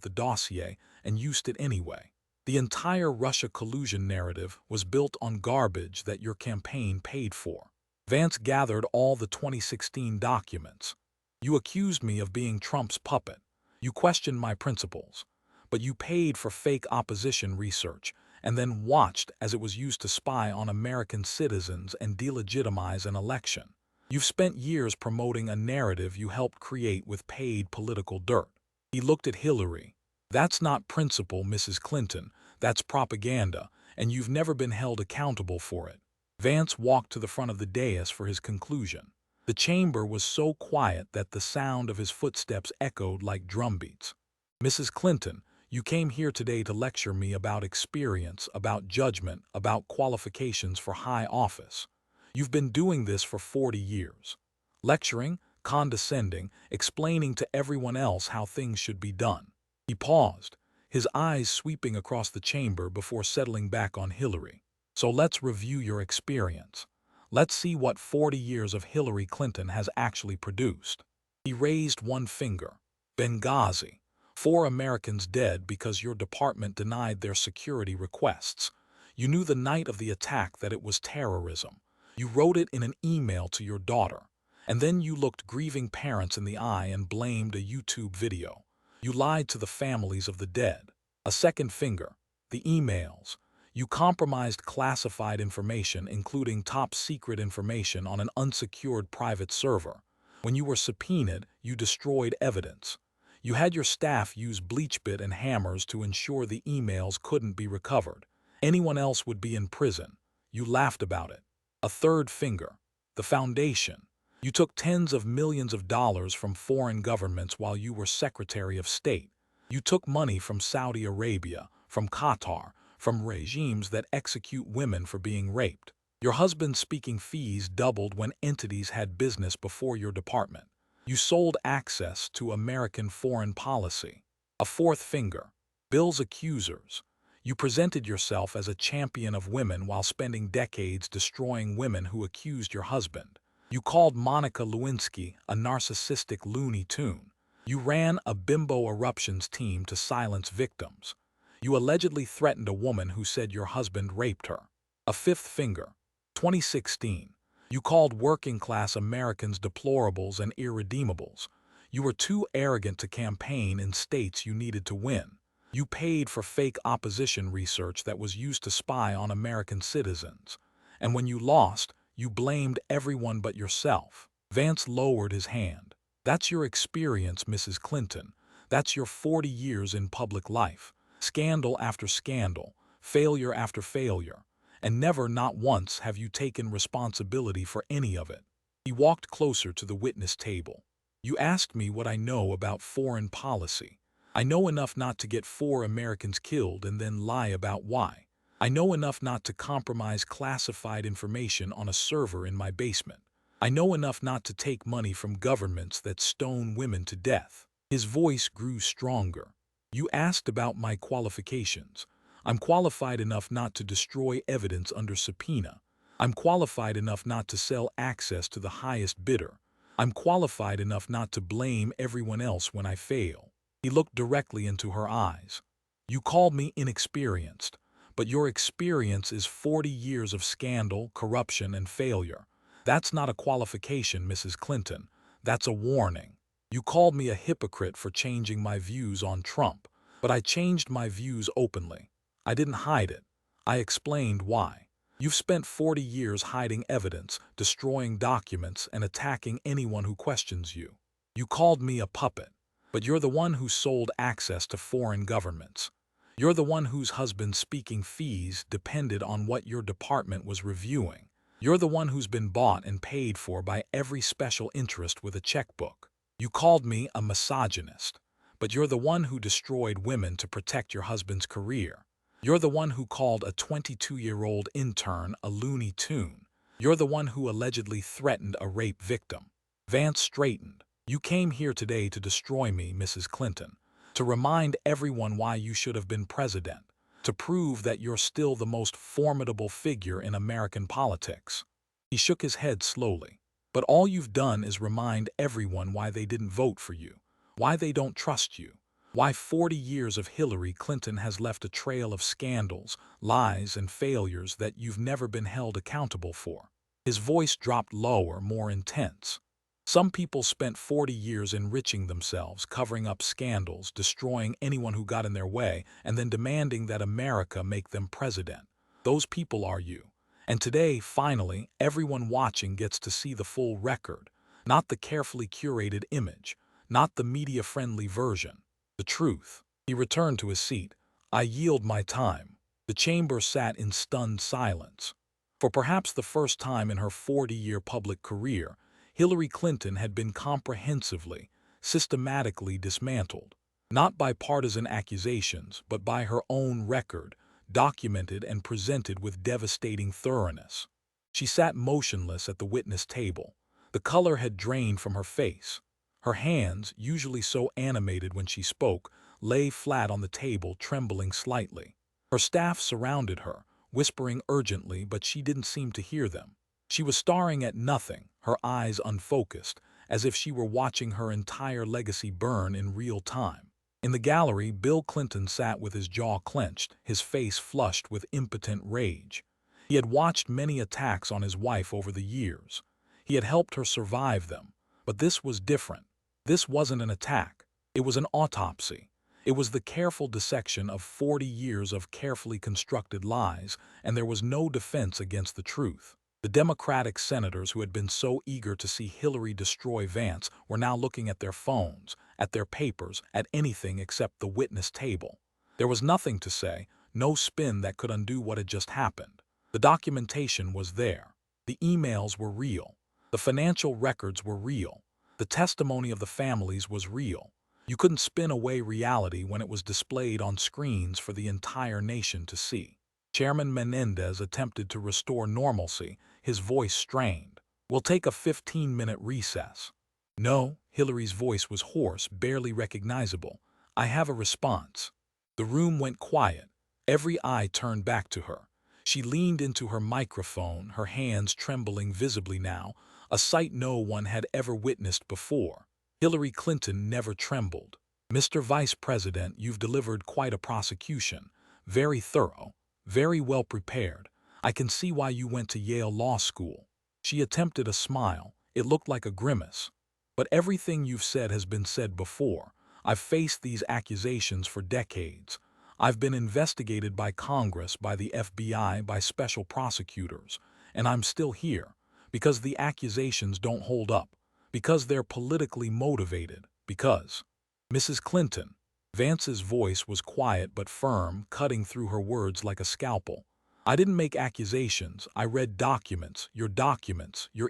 the dossier and used it anyway. The entire Russia collusion narrative was built on garbage that your campaign paid for. Vance gathered all the 2016 documents. You accused me of being Trump's puppet. You questioned my principles. But you paid for fake opposition research and then watched as it was used to spy on American citizens and delegitimize an election. You've spent years promoting a narrative you helped create with paid political dirt. He looked at Hillary. That's not principle, Mrs. Clinton. That's propaganda, and you've never been held accountable for it. Vance walked to the front of the dais for his conclusion. The chamber was so quiet that the sound of his footsteps echoed like drumbeats. Mrs. Clinton, you came here today to lecture me about experience, about judgment, about qualifications for high office. You've been doing this for 40 years. Lecturing, condescending, explaining to everyone else how things should be done. He paused, his eyes sweeping across the chamber before settling back on Hillary. So let's review your experience. Let's see what 40 years of Hillary Clinton has actually produced. He raised one finger. Benghazi. 4 Americans dead because your department denied their security requests. You knew the night of the attack that it was terrorism. You wrote it in an email to your daughter. And then you looked grieving parents in the eye and blamed a YouTube video. You lied to the families of the dead. A second finger. The emails. You compromised classified information, including top-secret information on an unsecured private server. When you were subpoenaed, you destroyed evidence. You had your staff use bleach bit and hammers to ensure the emails couldn't be recovered. Anyone else would be in prison. You laughed about it. A third finger. The foundation. You took tens of millions of dollars from foreign governments while you were Secretary of State. You took money from Saudi Arabia, from Qatar, from regimes that execute women for being raped. Your husband's speaking fees doubled when entities had business before your department. You sold access to American foreign policy. A fourth finger. Bill's accusers. You presented yourself as a champion of women while spending decades destroying women who accused your husband. You called Monica Lewinsky a narcissistic Looney Tune. You ran a bimbo eruptions team to silence victims. You allegedly threatened a woman who said your husband raped her. A fifth finger. 2016. You called working-class Americans deplorables and irredeemables. You were too arrogant to campaign in states you needed to win. You paid for fake opposition research that was used to spy on American citizens. And when you lost, you blamed everyone but yourself. Vance lowered his hand. That's your experience, Mrs. Clinton. That's your 40 years in public life. Scandal after scandal, failure after failure, and never, not once, have you taken responsibility for any of it. He walked closer to the witness table. You asked me what I know about foreign policy. I know enough not to get 4 Americans killed and then lie about why. I know enough not to compromise classified information on a server in my basement. I know enough not to take money from governments that stone women to death. His voice grew stronger. You asked about my qualifications. I'm qualified enough not to destroy evidence under subpoena. I'm qualified enough not to sell access to the highest bidder. I'm qualified enough not to blame everyone else when I fail. He looked directly into her eyes. You called me inexperienced, but your experience is 40 years of scandal, corruption, and failure. That's not a qualification, Mrs. Clinton. That's a warning. You called me a hypocrite for changing my views on Trump, but I changed my views openly. I didn't hide it. I explained why. You've spent 40 years hiding evidence, destroying documents, and attacking anyone who questions you. You called me a puppet, but you're the one who sold access to foreign governments. You're the one whose husband's speaking fees depended on what your department was reviewing. You're the one who's been bought and paid for by every special interest with a checkbook. You called me a misogynist, but you're the one who destroyed women to protect your husband's career. You're the one who called a 22-year-old intern a Looney Tune. You're the one who allegedly threatened a rape victim. Vance straightened. You came here today to destroy me, Mrs. Clinton, to remind everyone why you should have been president, to prove that you're still the most formidable figure in American politics. He shook his head slowly. But all you've done is remind everyone why they didn't vote for you, why they don't trust you, why 40 years of Hillary Clinton has left a trail of scandals, lies, and failures that you've never been held accountable for. His voice dropped lower, more intense. Some people spent 40 years enriching themselves, covering up scandals, destroying anyone who got in their way, and then demanding that America make them president. Those people are you. And today, finally, everyone watching gets to see the full record, not the carefully curated image, not the media-friendly version, the truth. He returned to his seat. I yield my time. The chamber sat in stunned silence. For perhaps the first time in her 40-year public career, Hillary Clinton had been comprehensively, systematically dismantled, not by partisan accusations, but by her own record, documented and presented with devastating thoroughness. She sat motionless at the witness table. The color had drained from her face. Her hands, usually so animated when she spoke, lay flat on the table, trembling slightly. Her staff surrounded her, whispering urgently, but she didn't seem to hear them. She was staring at nothing, her eyes unfocused, as if she were watching her entire legacy burn in real time. In the gallery, Bill Clinton sat with his jaw clenched, his face flushed with impotent rage. He had watched many attacks on his wife over the years. He had helped her survive them. But this was different. This wasn't an attack. It was an autopsy. It was the careful dissection of 40 years of carefully constructed lies, and there was no defense against the truth. The Democratic senators who had been so eager to see Hillary destroy Vance were now looking at their phones, at their papers, at anything except the witness table. There was nothing to say, no spin that could undo what had just happened. The documentation was there. The emails were real. The financial records were real. The testimony of the families was real. You couldn't spin away reality when it was displayed on screens for the entire nation to see. Chairman Menendez attempted to restore normalcy, his voice strained. "We'll take a 15-minute recess." "No," Hillary's voice was hoarse, barely recognizable. "I have a response." The room went quiet. Every eye turned back to her. She leaned into her microphone, her hands trembling visibly now, a sight no one had ever witnessed before. Hillary Clinton never trembled. "Mr. Vice President, you've delivered quite a prosecution. Very thorough, very well prepared. I can see why you went to Yale Law School." She attempted a smile. It looked like a grimace. "But everything you've said has been said before. I've faced these accusations for decades. I've been investigated by Congress, by the FBI, by special prosecutors. And I'm still here. Because the accusations don't hold up. Because they're politically motivated. Because—" "Mrs. Clinton." Vance's voice was quiet but firm, cutting through her words like a scalpel. "I didn't make accusations. I read documents, your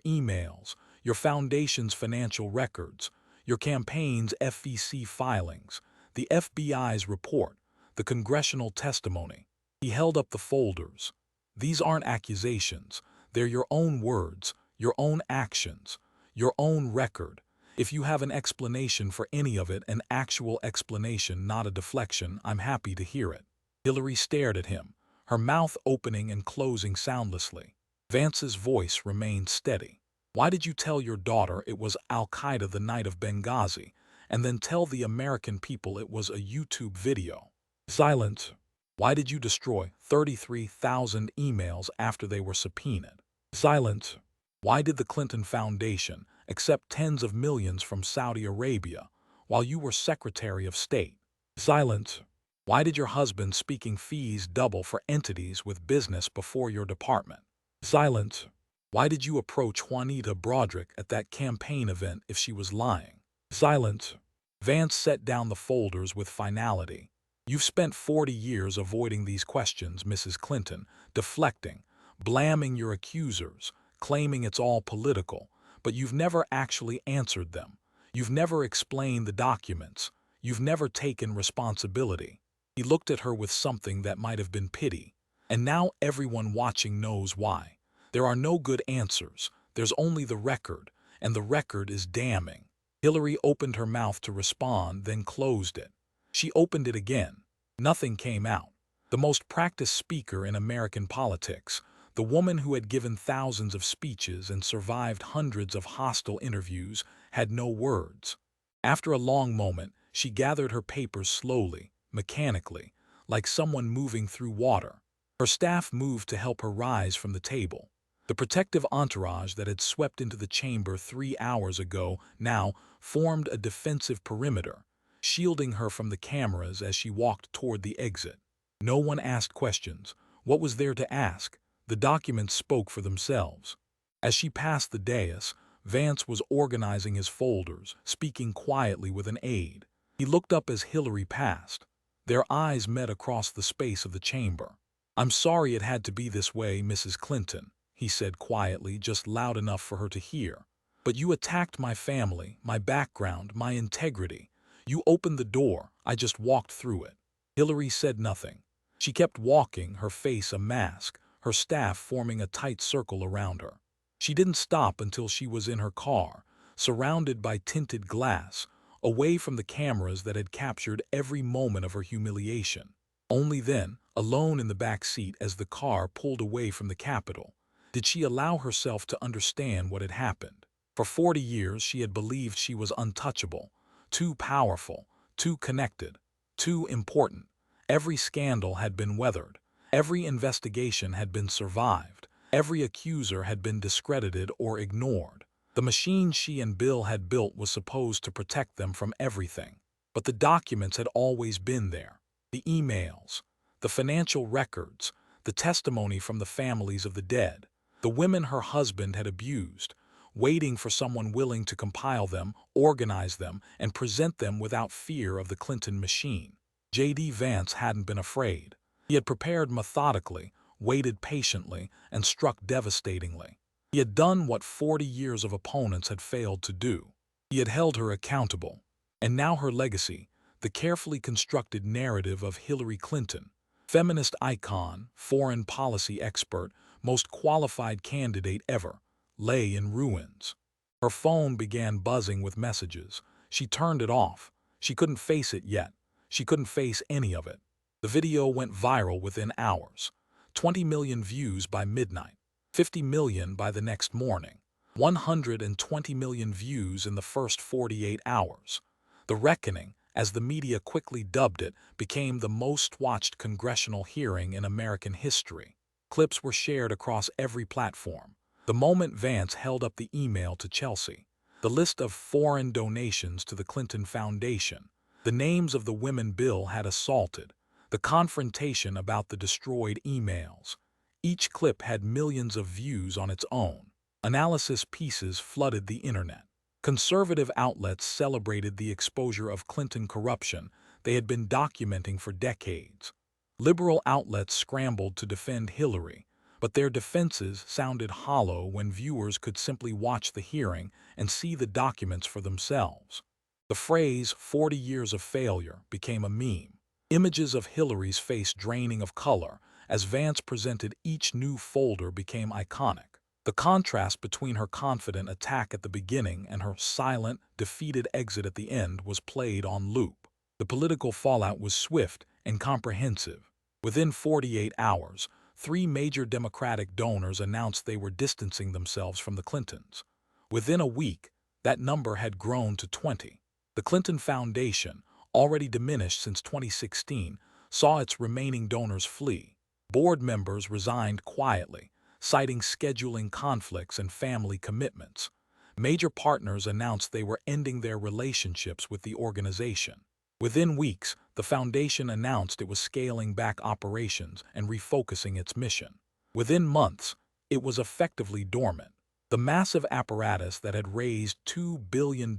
emails, your foundation's financial records, your campaign's FEC filings, the FBI's report, the congressional testimony." He held up the folders. "These aren't accusations. They're your own words, your own actions, your own record. If you have an explanation for any of it, an actual explanation, not a deflection, I'm happy to hear it." Hillary stared at him, her mouth opening and closing soundlessly. Vance's voice remained steady. "Why did you tell your daughter it was Al-Qaeda the night of Benghazi, and then tell the American people it was a YouTube video?" "Silence." "Why did you destroy 33,000 emails after they were subpoenaed?" "Silence." "Why did the Clinton Foundation accept tens of millions from Saudi Arabia while you were Secretary of State?" "Silence." "Why did your husband speaking fees double for entities with business before your department?" "Silence." "Why did you approach Juanita Broderick at that campaign event if she was lying?" "Silence." Vance set down the folders with finality. "You've spent 40 years avoiding these questions, Mrs. Clinton, deflecting, blaming your accusers, claiming it's all political, but you've never actually answered them. You've never explained the documents. You've never taken responsibility." He looked at her with something that might have been pity. "And now everyone watching knows why. There are no good answers. There's only the record, and the record is damning." Hillary opened her mouth to respond, then closed it. She opened it again. Nothing came out. The most practiced speaker in American politics, the woman who had given thousands of speeches and survived hundreds of hostile interviews, had no words. After a long moment, she gathered her papers slowly, mechanically, like someone moving through water. Her staff moved to help her rise from the table. The protective entourage that had swept into the chamber 3 hours ago now formed a defensive perimeter, shielding her from the cameras as she walked toward the exit. No one asked questions. What was there to ask? The documents spoke for themselves. As she passed the dais, Vance was organizing his folders, speaking quietly with an aide. He looked up as Hillary passed. Their eyes met across the space of the chamber. "I'm sorry it had to be this way, Mrs. Clinton," he said quietly, just loud enough for her to hear. "But you attacked my family, my background, my integrity. You opened the door, I just walked through it." Hillary said nothing. She kept walking, her face a mask, her staff forming a tight circle around her. She didn't stop until she was in her car, surrounded by tinted glass, away from the cameras that had captured every moment of her humiliation. Only then, alone in the back seat as the car pulled away from the Capitol, did she allow herself to understand what had happened. For 40 years she had believed she was untouchable, too powerful, too connected, too important. Every scandal had been weathered. Every investigation had been survived. Every accuser had been discredited or ignored. The machine she and Bill had built was supposed to protect them from everything. But the documents had always been there. The emails, the financial records, the testimony from the families of the dead, the women her husband had abused, waiting for someone willing to compile them, organize them, and present them without fear of the Clinton machine. J.D. Vance hadn't been afraid. He had prepared methodically, waited patiently, and struck devastatingly. He had done what 40 years of opponents had failed to do. He had held her accountable. And now her legacy, the carefully constructed narrative of Hillary Clinton, feminist icon, foreign policy expert, most qualified candidate ever, lay in ruins. Her phone began buzzing with messages. She turned it off. She couldn't face it yet. She couldn't face any of it. The video went viral within hours. 20 million views by midnight. 50 million by the next morning. 120 million views in the first 48 hours. The reckoning, as the media quickly dubbed it, became the most-watched congressional hearing in American history. Clips were shared across every platform. The moment Vance held up the email to Chelsea, the list of foreign donations to the Clinton Foundation, the names of the women Bill had assaulted, the confrontation about the destroyed emails. Each clip had millions of views on its own. Analysis pieces flooded the internet. Conservative outlets celebrated the exposure of Clinton corruption they had been documenting for decades. Liberal outlets scrambled to defend Hillary, but their defenses sounded hollow when viewers could simply watch the hearing and see the documents for themselves. The phrase 40 years of failure became a meme. Images of Hillary's face draining of color as Vance presented each new folder became iconic. The contrast between her confident attack at the beginning and her silent, defeated exit at the end was played on loop. The political fallout was swift and comprehensive. Within 48 hours, 3 major Democratic donors announced they were distancing themselves from the Clintons. Within a week, that number had grown to 20. The Clinton Foundation, already diminished since 2016, saw its remaining donors flee. Board members resigned quietly, citing scheduling conflicts and family commitments. Major partners announced they were ending their relationships with the organization. Within weeks, the foundation announced it was scaling back operations and refocusing its mission. Within months, it was effectively dormant. The massive apparatus that had raised $2 billion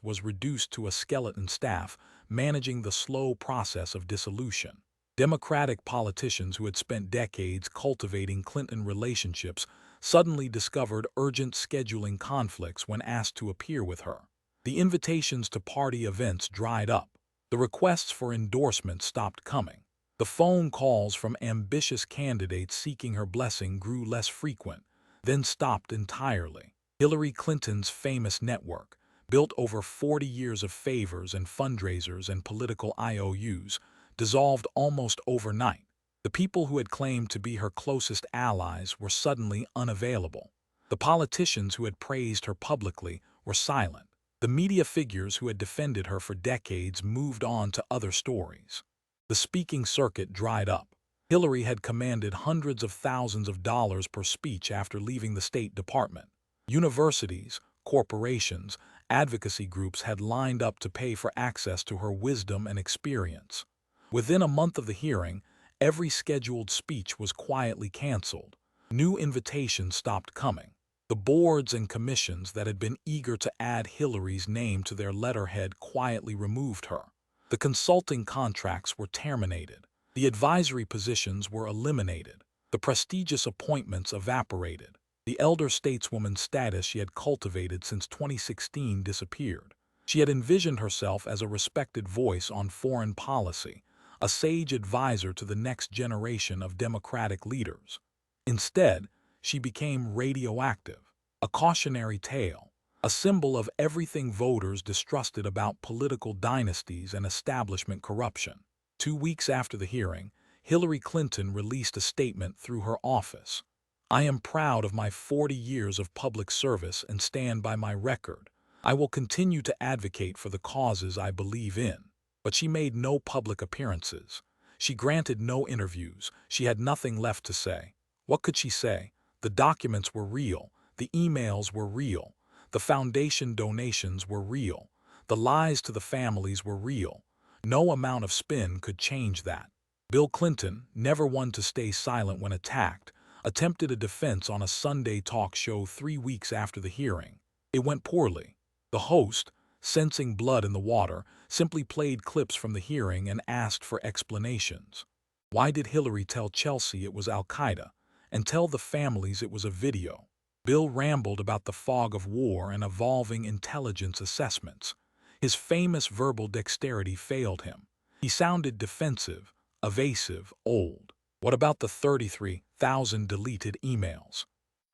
was reduced to a skeleton staff, managing the slow process of dissolution. Democratic politicians who had spent decades cultivating Clinton relationships suddenly discovered urgent scheduling conflicts when asked to appear with her. The invitations to party events dried up. The requests for endorsements stopped coming. The phone calls from ambitious candidates seeking her blessing grew less frequent, then stopped entirely. Hillary Clinton's famous network, built over 40 years of favors and fundraisers and political IOUs, dissolved almost overnight. The people who had claimed to be her closest allies were suddenly unavailable. The politicians who had praised her publicly were silent. The media figures who had defended her for decades moved on to other stories. The speaking circuit dried up. Hillary had commanded hundreds of thousands of dollars per speech after leaving the State Department. Universities, corporations, advocacy groups had lined up to pay for access to her wisdom and experience. Within a month of the hearing, every scheduled speech was quietly canceled. New invitations stopped coming. The boards and commissions that had been eager to add Hillary's name to their letterhead quietly removed her. The consulting contracts were terminated. The advisory positions were eliminated. The prestigious appointments evaporated. The elder stateswoman status she had cultivated since 2016 disappeared. She had envisioned herself as a respected voice on foreign policy, a sage advisor to the next generation of Democratic leaders. Instead, she became radioactive, a cautionary tale, a symbol of everything voters distrusted about political dynasties and establishment corruption. 2 weeks after the hearing, Hillary Clinton released a statement through her office. "I am proud of my 40 years of public service and stand by my record. I will continue to advocate for the causes I believe in." But she made no public appearances. She granted no interviews. She had nothing left to say. What could she say? The documents were real. The emails were real. The foundation donations were real. The lies to the families were real. No amount of spin could change that. Bill Clinton, never one to stay silent when attacked, attempted a defense on a Sunday talk show 3 weeks after the hearing. It went poorly. The host, sensing blood in the water, simply played clips from the hearing and asked for explanations. Why did Hillary tell Chelsea it was Al-Qaeda and tell the families it was a video? Bill rambled about the fog of war and evolving intelligence assessments. His famous verbal dexterity failed him. He sounded defensive, evasive, old. What about the 33,000 deleted emails?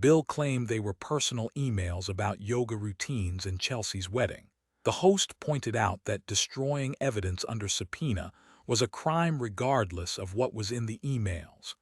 Bill claimed they were personal emails about yoga routines and Chelsea's wedding. The host pointed out that destroying evidence under subpoena was a crime regardless of what was in the emails.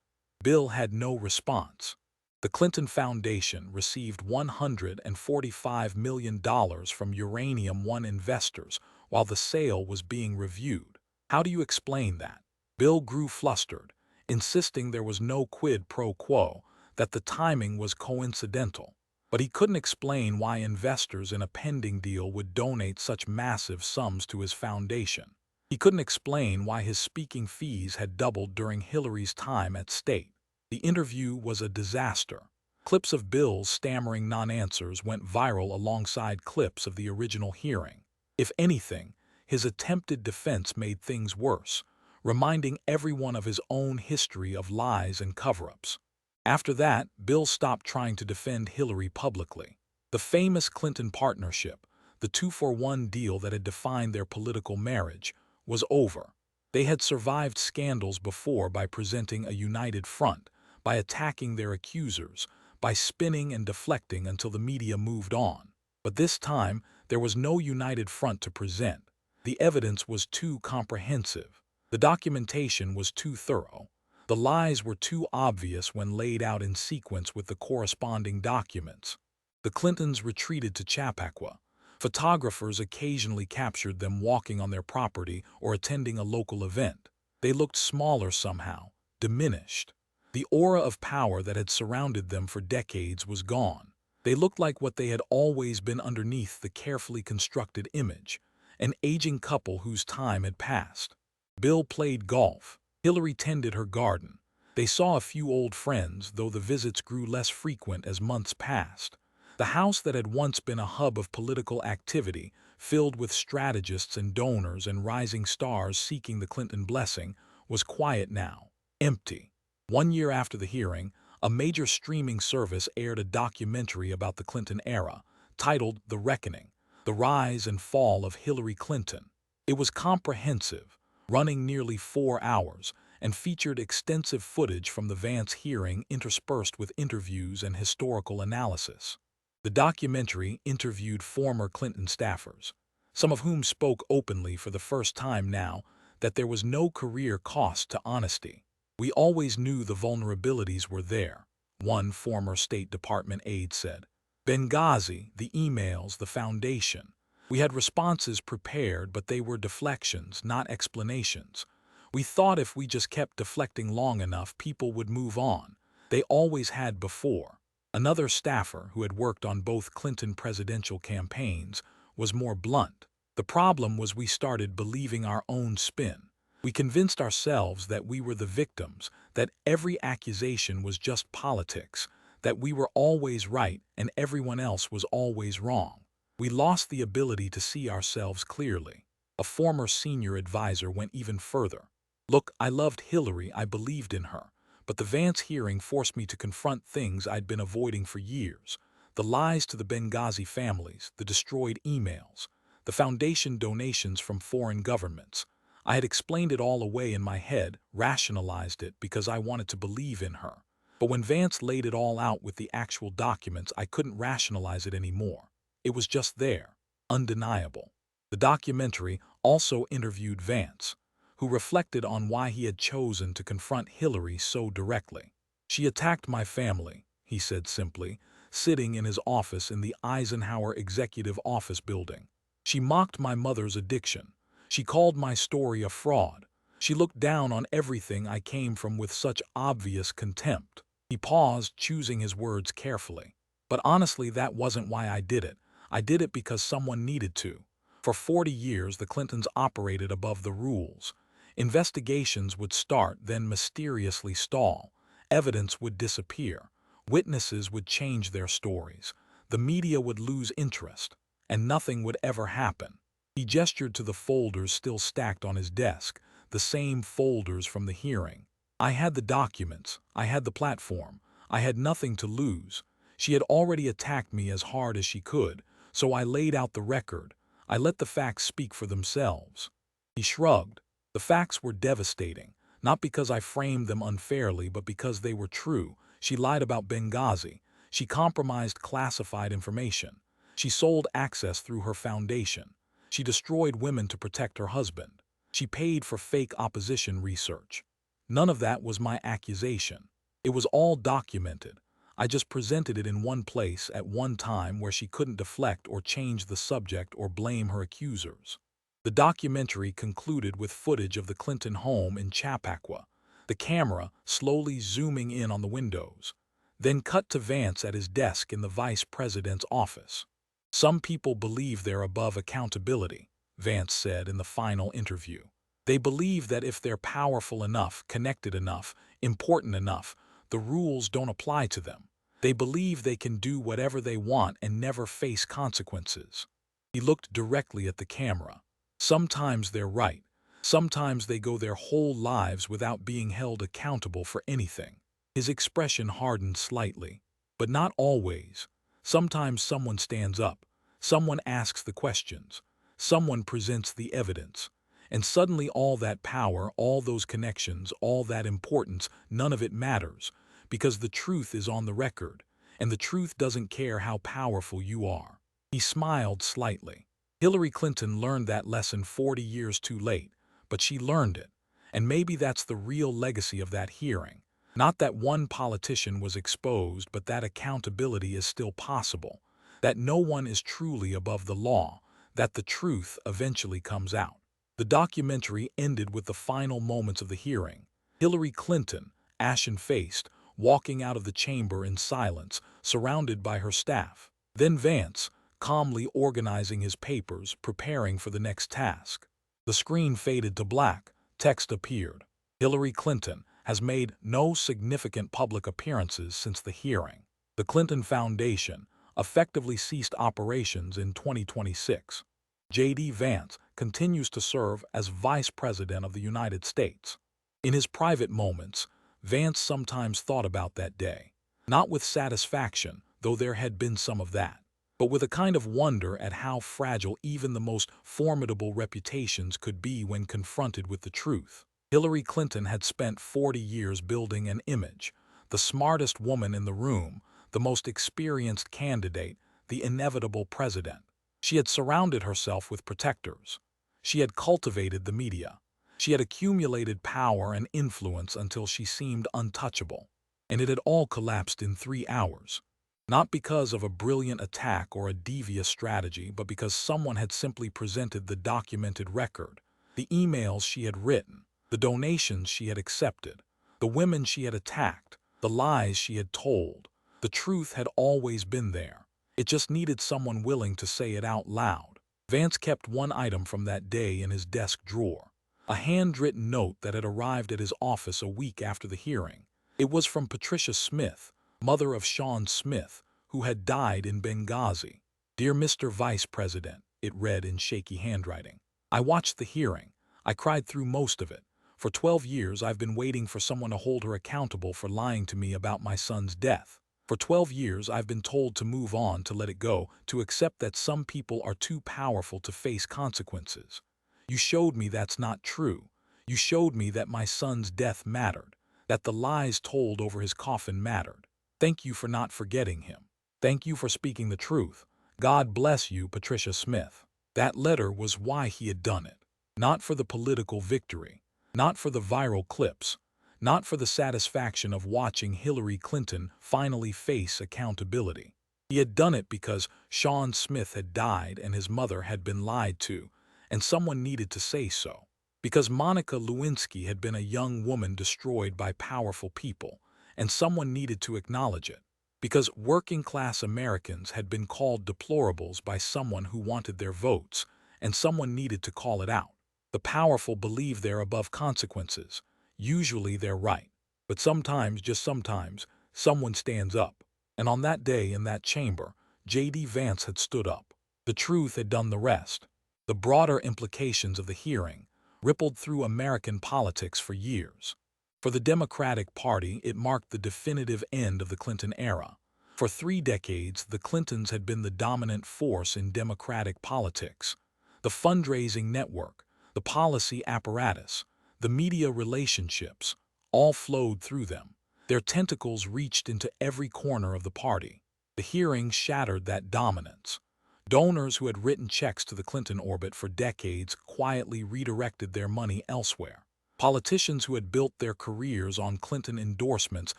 Bill had no response. The Clinton Foundation received $145 million from Uranium One investors while the sale was being reviewed. How do you explain that? Bill grew flustered, insisting there was no quid pro quo, that the timing was coincidental. But he couldn't explain why investors in a pending deal would donate such massive sums to his foundation. He couldn't explain why his speaking fees had doubled during Hillary's time at state. The interview was a disaster. Clips of Bill's stammering non-answers went viral alongside clips of the original hearing. If anything, his attempted defense made things worse, reminding everyone of his own history of lies and cover-ups. After that, Bill stopped trying to defend Hillary publicly. The famous Clinton partnership, the 2-for-1 deal that had defined their political marriage, was over. They had survived scandals before by presenting a united front, by attacking their accusers, by spinning and deflecting until the media moved on. But this time, there was no united front to present. The evidence was too comprehensive. The documentation was too thorough. The lies were too obvious when laid out in sequence with the corresponding documents. The Clintons retreated to Chappaqua. Photographers occasionally captured them walking on their property or attending a local event. They looked smaller somehow, diminished. The aura of power that had surrounded them for decades was gone. They looked like what they had always been underneath the carefully constructed image, an aging couple whose time had passed. Bill played golf. Hillary tended her garden. They saw a few old friends, though the visits grew less frequent as months passed. The house that had once been a hub of political activity, filled with strategists and donors and rising stars seeking the Clinton blessing, was quiet now, empty. 1 year after the hearing, a major streaming service aired a documentary about the Clinton era, titled The Reckoning: The Rise and Fall of Hillary Clinton. It was comprehensive, running nearly 4 hours, and featured extensive footage from the Vance hearing interspersed with interviews and historical analysis. The documentary interviewed former Clinton staffers, some of whom spoke openly for the first time now that there was no career cost to honesty. "We always knew the vulnerabilities were there," one former State Department aide said. "Benghazi, the emails, the foundation. We had responses prepared, but they were deflections, not explanations. We thought if we just kept deflecting long enough, people would move on. They always had before." Another staffer, who had worked on both Clinton presidential campaigns, was more blunt. "The problem was we started believing our own spin. We convinced ourselves that we were the victims, that every accusation was just politics, that we were always right and everyone else was always wrong. We lost the ability to see ourselves clearly." A former senior advisor went even further. "Look, I loved Hillary, I believed in her. But the Vance hearing forced me to confront things I'd been avoiding for years. The lies to the Benghazi families, the destroyed emails, the foundation donations from foreign governments. I had explained it all away in my head, rationalized it because I wanted to believe in her. But when Vance laid it all out with the actual documents, I couldn't rationalize it anymore. It was just there, undeniable." The documentary also interviewed Vance, who reflected on why he had chosen to confront Hillary so directly. "She attacked my family," he said simply, sitting in his office in the Eisenhower Executive Office building. "She mocked my mother's addiction. She called my story a fraud. She looked down on everything I came from with such obvious contempt." He paused, choosing his words carefully. "But honestly, that wasn't why I did it. I did it because someone needed to. For 40 years, the Clintons operated above the rules. Investigations would start, then mysteriously stall. Evidence would disappear. Witnesses would change their stories. The media would lose interest, and nothing would ever happen. He gestured to the folders still stacked on his desk, the same folders from the hearing. I had the documents. I had the platform. I had nothing to lose. She had already attacked me as hard as she could, so I laid out the record. I let the facts speak for themselves. He shrugged. The facts were devastating, not because I framed them unfairly, but because they were true. She lied about Benghazi. She compromised classified information. She sold access through her foundation. She destroyed women to protect her husband. She paid for fake opposition research. None of that was my accusation. It was all documented. I just presented it in one place at one time where she couldn't deflect or change the subject or blame her accusers. The documentary concluded with footage of the Clinton home in Chappaqua, the camera slowly zooming in on the windows, then cut to Vance at his desk in the vice president's office. Some people believe they're above accountability, Vance said in the final interview. They believe that if they're powerful enough, connected enough, important enough, the rules don't apply to them. They believe they can do whatever they want and never face consequences. He looked directly at the camera. Sometimes they're right. Sometimes they go their whole lives without being held accountable for anything. His expression hardened slightly. But not always. Sometimes someone stands up. Someone asks the questions. Someone presents the evidence. And suddenly all that power, all those connections, all that importance, none of it matters, because the truth is on the record, and the truth doesn't care how powerful you are. He smiled slightly. Hillary Clinton learned that lesson 40 years too late, but she learned it. And maybe that's the real legacy of that hearing. Not that one politician was exposed, but that accountability is still possible, that no one is truly above the law, that the truth eventually comes out. The documentary ended with the final moments of the hearing. Hillary Clinton, ashen-faced, walking out of the chamber in silence, surrounded by her staff. Then Vance, calmly organizing his papers, preparing for the next task. The screen faded to black. Text appeared. Hillary Clinton has made no significant public appearances since the hearing. The Clinton Foundation effectively ceased operations in 2026. J.D. Vance continues to serve as Vice President of the United States. In his private moments, Vance sometimes thought about that day. Not with satisfaction, though there had been some of that, but with a kind of wonder at how fragile even the most formidable reputations could be when confronted with the truth. Hillary Clinton had spent 40 years building an image, the smartest woman in the room, the most experienced candidate, the inevitable president. She had surrounded herself with protectors. She had cultivated the media. She had accumulated power and influence until she seemed untouchable. And it had all collapsed in 3 hours. Not because of a brilliant attack or a devious strategy, but because someone had simply presented the documented record, the emails she had written, the donations she had accepted, the women she had attacked, the lies she had told. The truth had always been there. It just needed someone willing to say it out loud. Vance kept one item from that day in his desk drawer, a handwritten note that had arrived at his office a week after the hearing. It was from Patricia Smith, mother of Sean Smith, who had died in Benghazi. "Dear Mr. Vice President," it read in shaky handwriting. "I watched the hearing. I cried through most of it. For 12 years I've been waiting for someone to hold her accountable for lying to me about my son's death. For 12 years I've been told to move on, to let it go, to accept that some people are too powerful to face consequences. You showed me that's not true. You showed me that my son's death mattered, that the lies told over his coffin mattered. Thank you for not forgetting him. Thank you for speaking the truth. God bless you, Patricia Smith." That letter was why he had done it. Not for the political victory. Not for the viral clips. Not for the satisfaction of watching Hillary Clinton finally face accountability. He had done it because Sean Smith had died and his mother had been lied to, and someone needed to say so. Because Monica Lewinsky had been a young woman destroyed by powerful people, and someone needed to acknowledge it. Because working-class Americans had been called deplorables by someone who wanted their votes, and someone needed to call it out. The powerful believe they're above consequences. Usually they're right. But sometimes, just sometimes, someone stands up. And on that day in that chamber, J.D. Vance had stood up. The truth had done the rest. The broader implications of the hearing rippled through American politics for years. For the Democratic Party, it marked the definitive end of the Clinton era. For 3 decades, the Clintons had been the dominant force in Democratic politics. The fundraising network, the policy apparatus, the media relationships, all flowed through them. Their tentacles reached into every corner of the party. The hearing shattered that dominance. Donors who had written checks to the Clinton orbit for decades quietly redirected their money elsewhere. Politicians who had built their careers on Clinton endorsements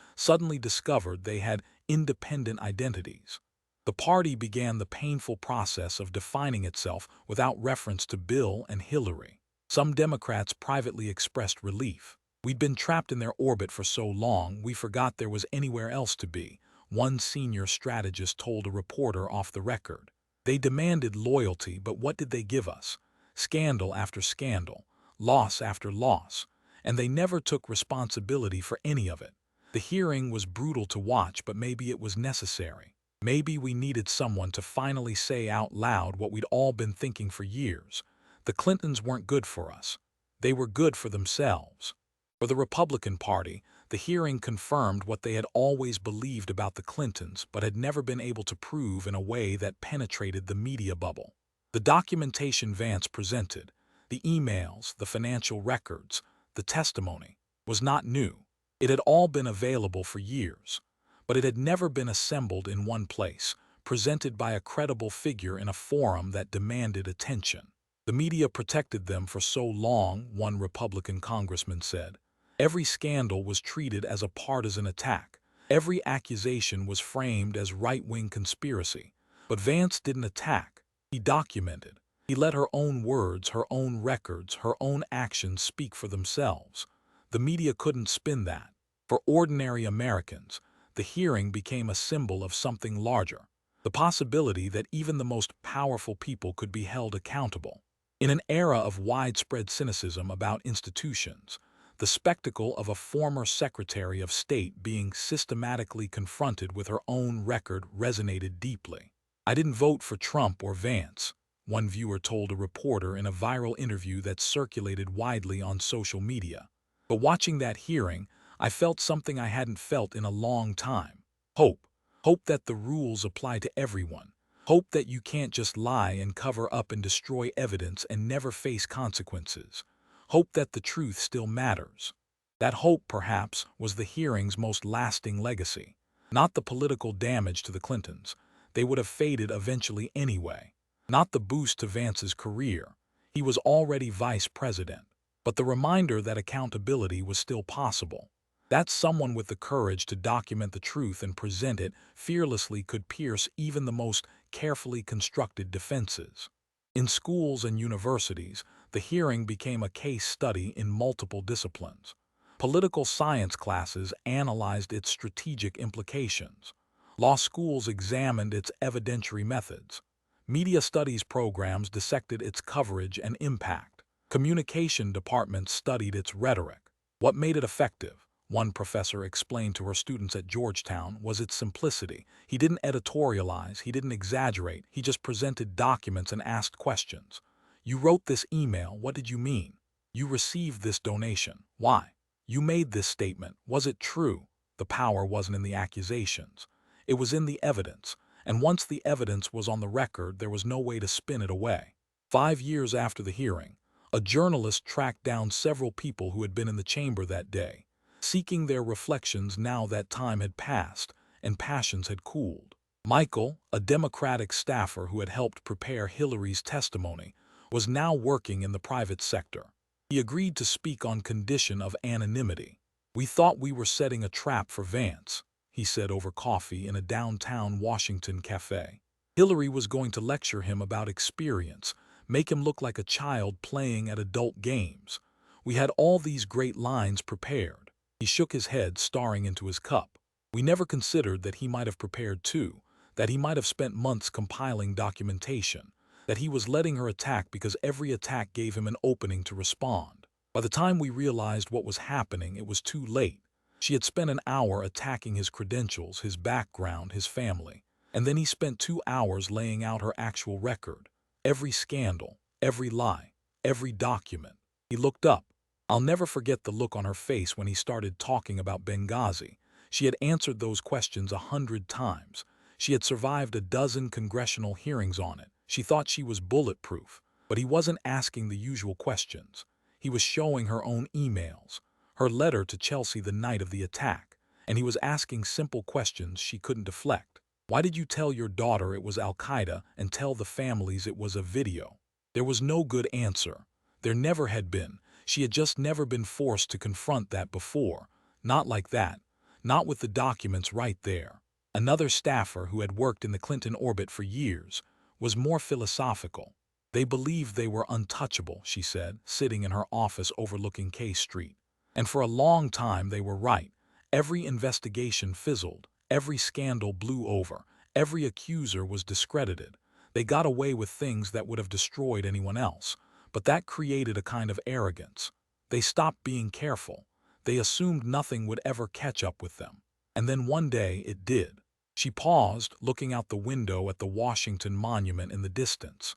suddenly discovered they had independent identities. The party began the painful process of defining itself without reference to Bill and Hillary. Some Democrats privately expressed relief. "We'd been trapped in their orbit for so long, we forgot there was anywhere else to be," one senior strategist told a reporter off the record. "They demanded loyalty, but what did they give us? Scandal after scandal, loss after loss, and they never took responsibility for any of it." The hearing was brutal to watch, but maybe it was necessary. Maybe we needed someone to finally say out loud what we'd all been thinking for years. The Clintons weren't good for us. They were good for themselves. For the Republican Party, the hearing confirmed what they had always believed about the Clintons but had never been able to prove in a way that penetrated the media bubble. The documentation Vance presented, the emails, the financial records, the testimony, was not new. It had all been available for years, but it had never been assembled in one place, presented by a credible figure in a forum that demanded attention. The media protected them for so long, one Republican congressman said. Every scandal was treated as a partisan attack. Every accusation was framed as right-wing conspiracy. But Vance didn't attack. He documented. He let her own words, her own records, her own actions speak for themselves. The media couldn't spin that. For ordinary Americans, the hearing became a symbol of something larger, the possibility that even the most powerful people could be held accountable. In an era of widespread cynicism about institutions, the spectacle of a former Secretary of State being systematically confronted with her own record resonated deeply. "I didn't vote for Trump or Vance," one viewer told a reporter in a viral interview that circulated widely on social media. "But watching that hearing, I felt something I hadn't felt in a long time. Hope. Hope that the rules apply to everyone. Hope that you can't just lie and cover up and destroy evidence and never face consequences. Hope that the truth still matters." That hope, perhaps, was the hearing's most lasting legacy. Not the political damage to the Clintons. They would have faded eventually anyway. Not the boost to Vance's career. He was already vice president. But the reminder that accountability was still possible. That someone with the courage to document the truth and present it fearlessly could pierce even the most carefully constructed defenses. In schools and universities, the hearing became a case study in multiple disciplines. Political science classes analyzed its strategic implications. Law schools examined its evidentiary methods. Media studies programs dissected its coverage and impact. Communication departments studied its rhetoric. What made it effective, one professor explained to her students at Georgetown, was its simplicity. He didn't editorialize, he didn't exaggerate, he just presented documents and asked questions. "You wrote this email, what did you mean? You received this donation, why? You made this statement, was it true?" The power wasn't in the accusations. It was in the evidence, and once the evidence was on the record, there was no way to spin it away. 5 years after the hearing, a journalist tracked down several people who had been in the chamber that day, seeking their reflections now that time had passed and passions had cooled. Michael, a Democratic staffer who had helped prepare Hillary's testimony, was now working in the private sector. He agreed to speak on condition of anonymity. "We thought we were setting a trap for Vance," he said over coffee in a downtown Washington cafe. "Hillary was going to lecture him about experience, make him look like a child playing at adult games. We had all these great lines prepared." He shook his head, staring into his cup. "We never considered that he might have prepared too, that he might have spent months compiling documentation, that he was letting her attack because every attack gave him an opening to respond. By the time we realized what was happening, it was too late. She had spent an hour attacking his credentials, his background, his family. And then he spent 2 hours laying out her actual record. Every scandal, every lie, every document. He looked up. I'll never forget the look on her face when he started talking about Benghazi. She had answered those questions 100 times. She had survived a dozen congressional hearings on it. She thought she was bulletproof, but he wasn't asking the usual questions. He was showing her own emails, her letter to Chelsea the night of the attack, and he was asking simple questions she couldn't deflect. Why did you tell your daughter it was Al-Qaeda and tell the families it was a video? There was no good answer. There never had been. She had just never been forced to confront that before. Not like that. Not with the documents right there. Another staffer who had worked in the Clinton orbit for years was more philosophical. They believed they were untouchable, she said, sitting in her office overlooking K Street. And for a long time they were right. Every investigation fizzled. Every scandal blew over. Every accuser was discredited. They got away with things that would have destroyed anyone else. But that created a kind of arrogance. They stopped being careful. They assumed nothing would ever catch up with them. And then one day it did. She paused, looking out the window at the Washington Monument in the distance.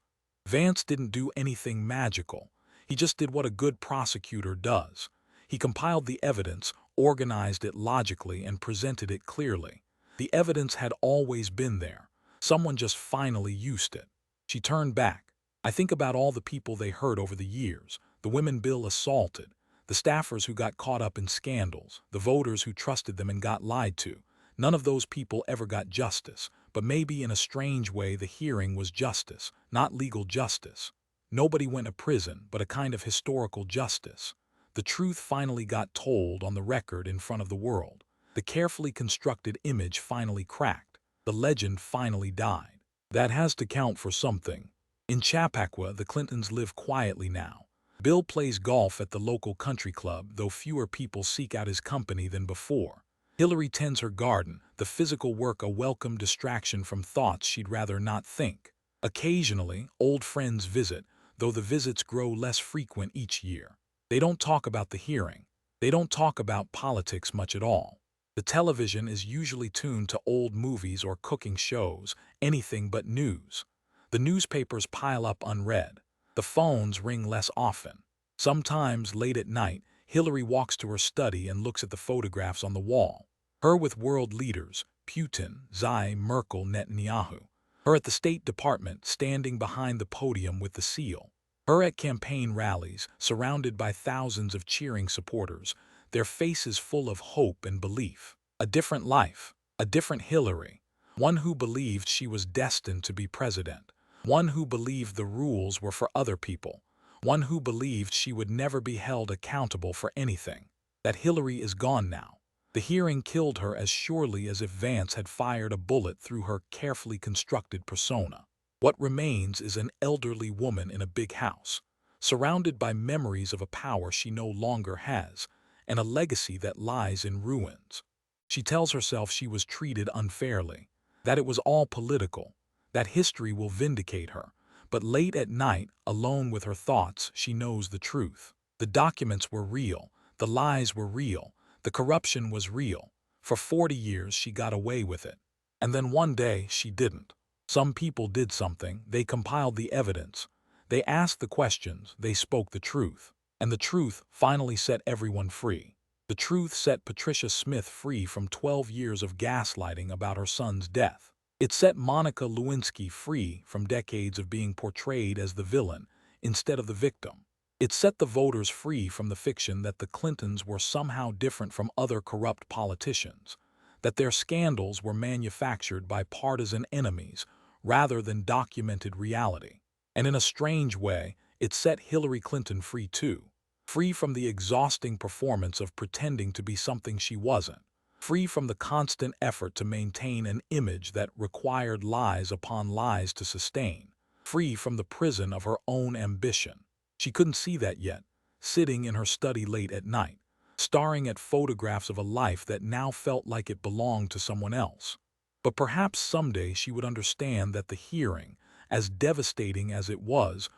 Vance didn't do anything magical. He just did what a good prosecutor does. He compiled the evidence, organized it logically, and presented it clearly. The evidence had always been there. Someone just finally used it. She turned back. I think about all the people they hurt over the years, the women Bill assaulted, the staffers who got caught up in scandals, the voters who trusted them and got lied to. None of those people ever got justice, but maybe in a strange way the hearing was justice, not legal justice. Nobody went to prison, but a kind of historical justice. The truth finally got told on the record in front of the world. The carefully constructed image finally cracked. The legend finally died. That has to count for something. In Chappaqua, the Clintons live quietly now. Bill plays golf at the local country club, though fewer people seek out his company than before. Hillary tends her garden, the physical work a welcome distraction from thoughts she'd rather not think. Occasionally, old friends visit, though the visits grow less frequent each year. They don't talk about the hearing. They don't talk about politics much at all. The television is usually tuned to old movies or cooking shows, anything but news. The newspapers pile up unread. The phones ring less often. Sometimes, late at night, Hillary walks to her study and looks at the photographs on the wall. Her with world leaders, Putin, Xi, Merkel, Netanyahu. Her at the State Department, standing behind the podium with the seal. Her at campaign rallies, surrounded by thousands of cheering supporters, their faces full of hope and belief. A different life, a different Hillary. One who believed she was destined to be president. One who believed the rules were for other people. One who believed she would never be held accountable for anything. That Hillary is gone now. The hearing killed her as surely as if Vance had fired a bullet through her carefully constructed persona. What remains is an elderly woman in a big house, surrounded by memories of a power she no longer has, and a legacy that lies in ruins. She tells herself she was treated unfairly, that it was all political, that history will vindicate her. But late at night, alone with her thoughts, she knows the truth. The documents were real, the lies were real, the corruption was real. For 40 years she got away with it. And then one day she didn't. Some people did something, they compiled the evidence. They asked the questions, they spoke the truth. And the truth finally set everyone free. The truth set Patricia Smith free from 12 years of gaslighting about her son's death. It set Monica Lewinsky free from decades of being portrayed as the villain instead of the victim. It set the voters free from the fiction that the Clintons were somehow different from other corrupt politicians, that their scandals were manufactured by partisan enemies rather than documented reality. And in a strange way, it set Hillary Clinton free too. Free from the exhausting performance of pretending to be something she wasn't. Free from the constant effort to maintain an image that required lies upon lies to sustain. Free from the prison of her own ambition. She couldn't see that yet, sitting in her study late at night, staring at photographs of a life that now felt like it belonged to someone else. But perhaps someday she would understand that the hearing, as devastating as it was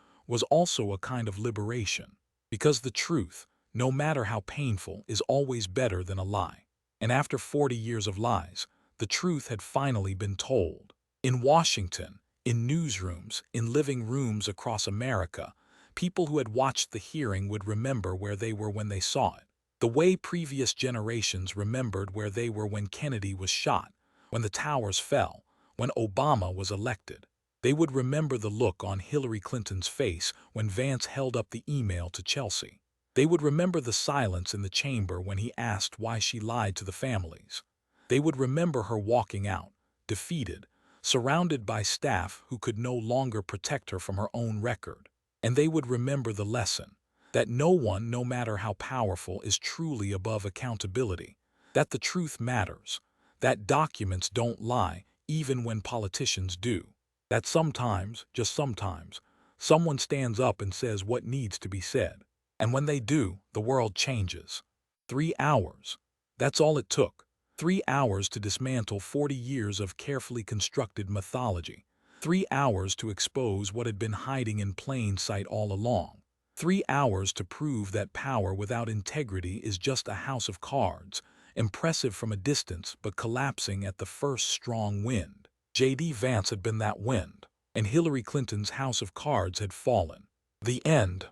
also a kind of liberation. Because the truth, no matter how painful, is always better than a lie. And after 40 years of lies, the truth had finally been told. In Washington, in newsrooms, in living rooms across America, people who had watched the hearing would remember where they were when they saw it. The way previous generations remembered where they were when Kennedy was shot, when the towers fell, when Obama was elected. They would remember the look on Hillary Clinton's face when Vance held up the email to Chelsea. They would remember the silence in the chamber when he asked why she lied to the families. They would remember her walking out, defeated, surrounded by staff who could no longer protect her from her own record. And they would remember the lesson, that no one, no matter how powerful, is truly above accountability, that the truth matters, that documents don't lie even when politicians do, that sometimes, just sometimes, someone stands up and says what needs to be said. And when they do, the world changes. 3 hours. That's all it took. 3 hours to dismantle 40 years of carefully constructed mythology. 3 hours to expose what had been hiding in plain sight all along. 3 hours to prove that power without integrity is just a house of cards, impressive from a distance but collapsing at the first strong wind. J.D. Vance had been that wind, and Hillary Clinton's house of cards had fallen. The end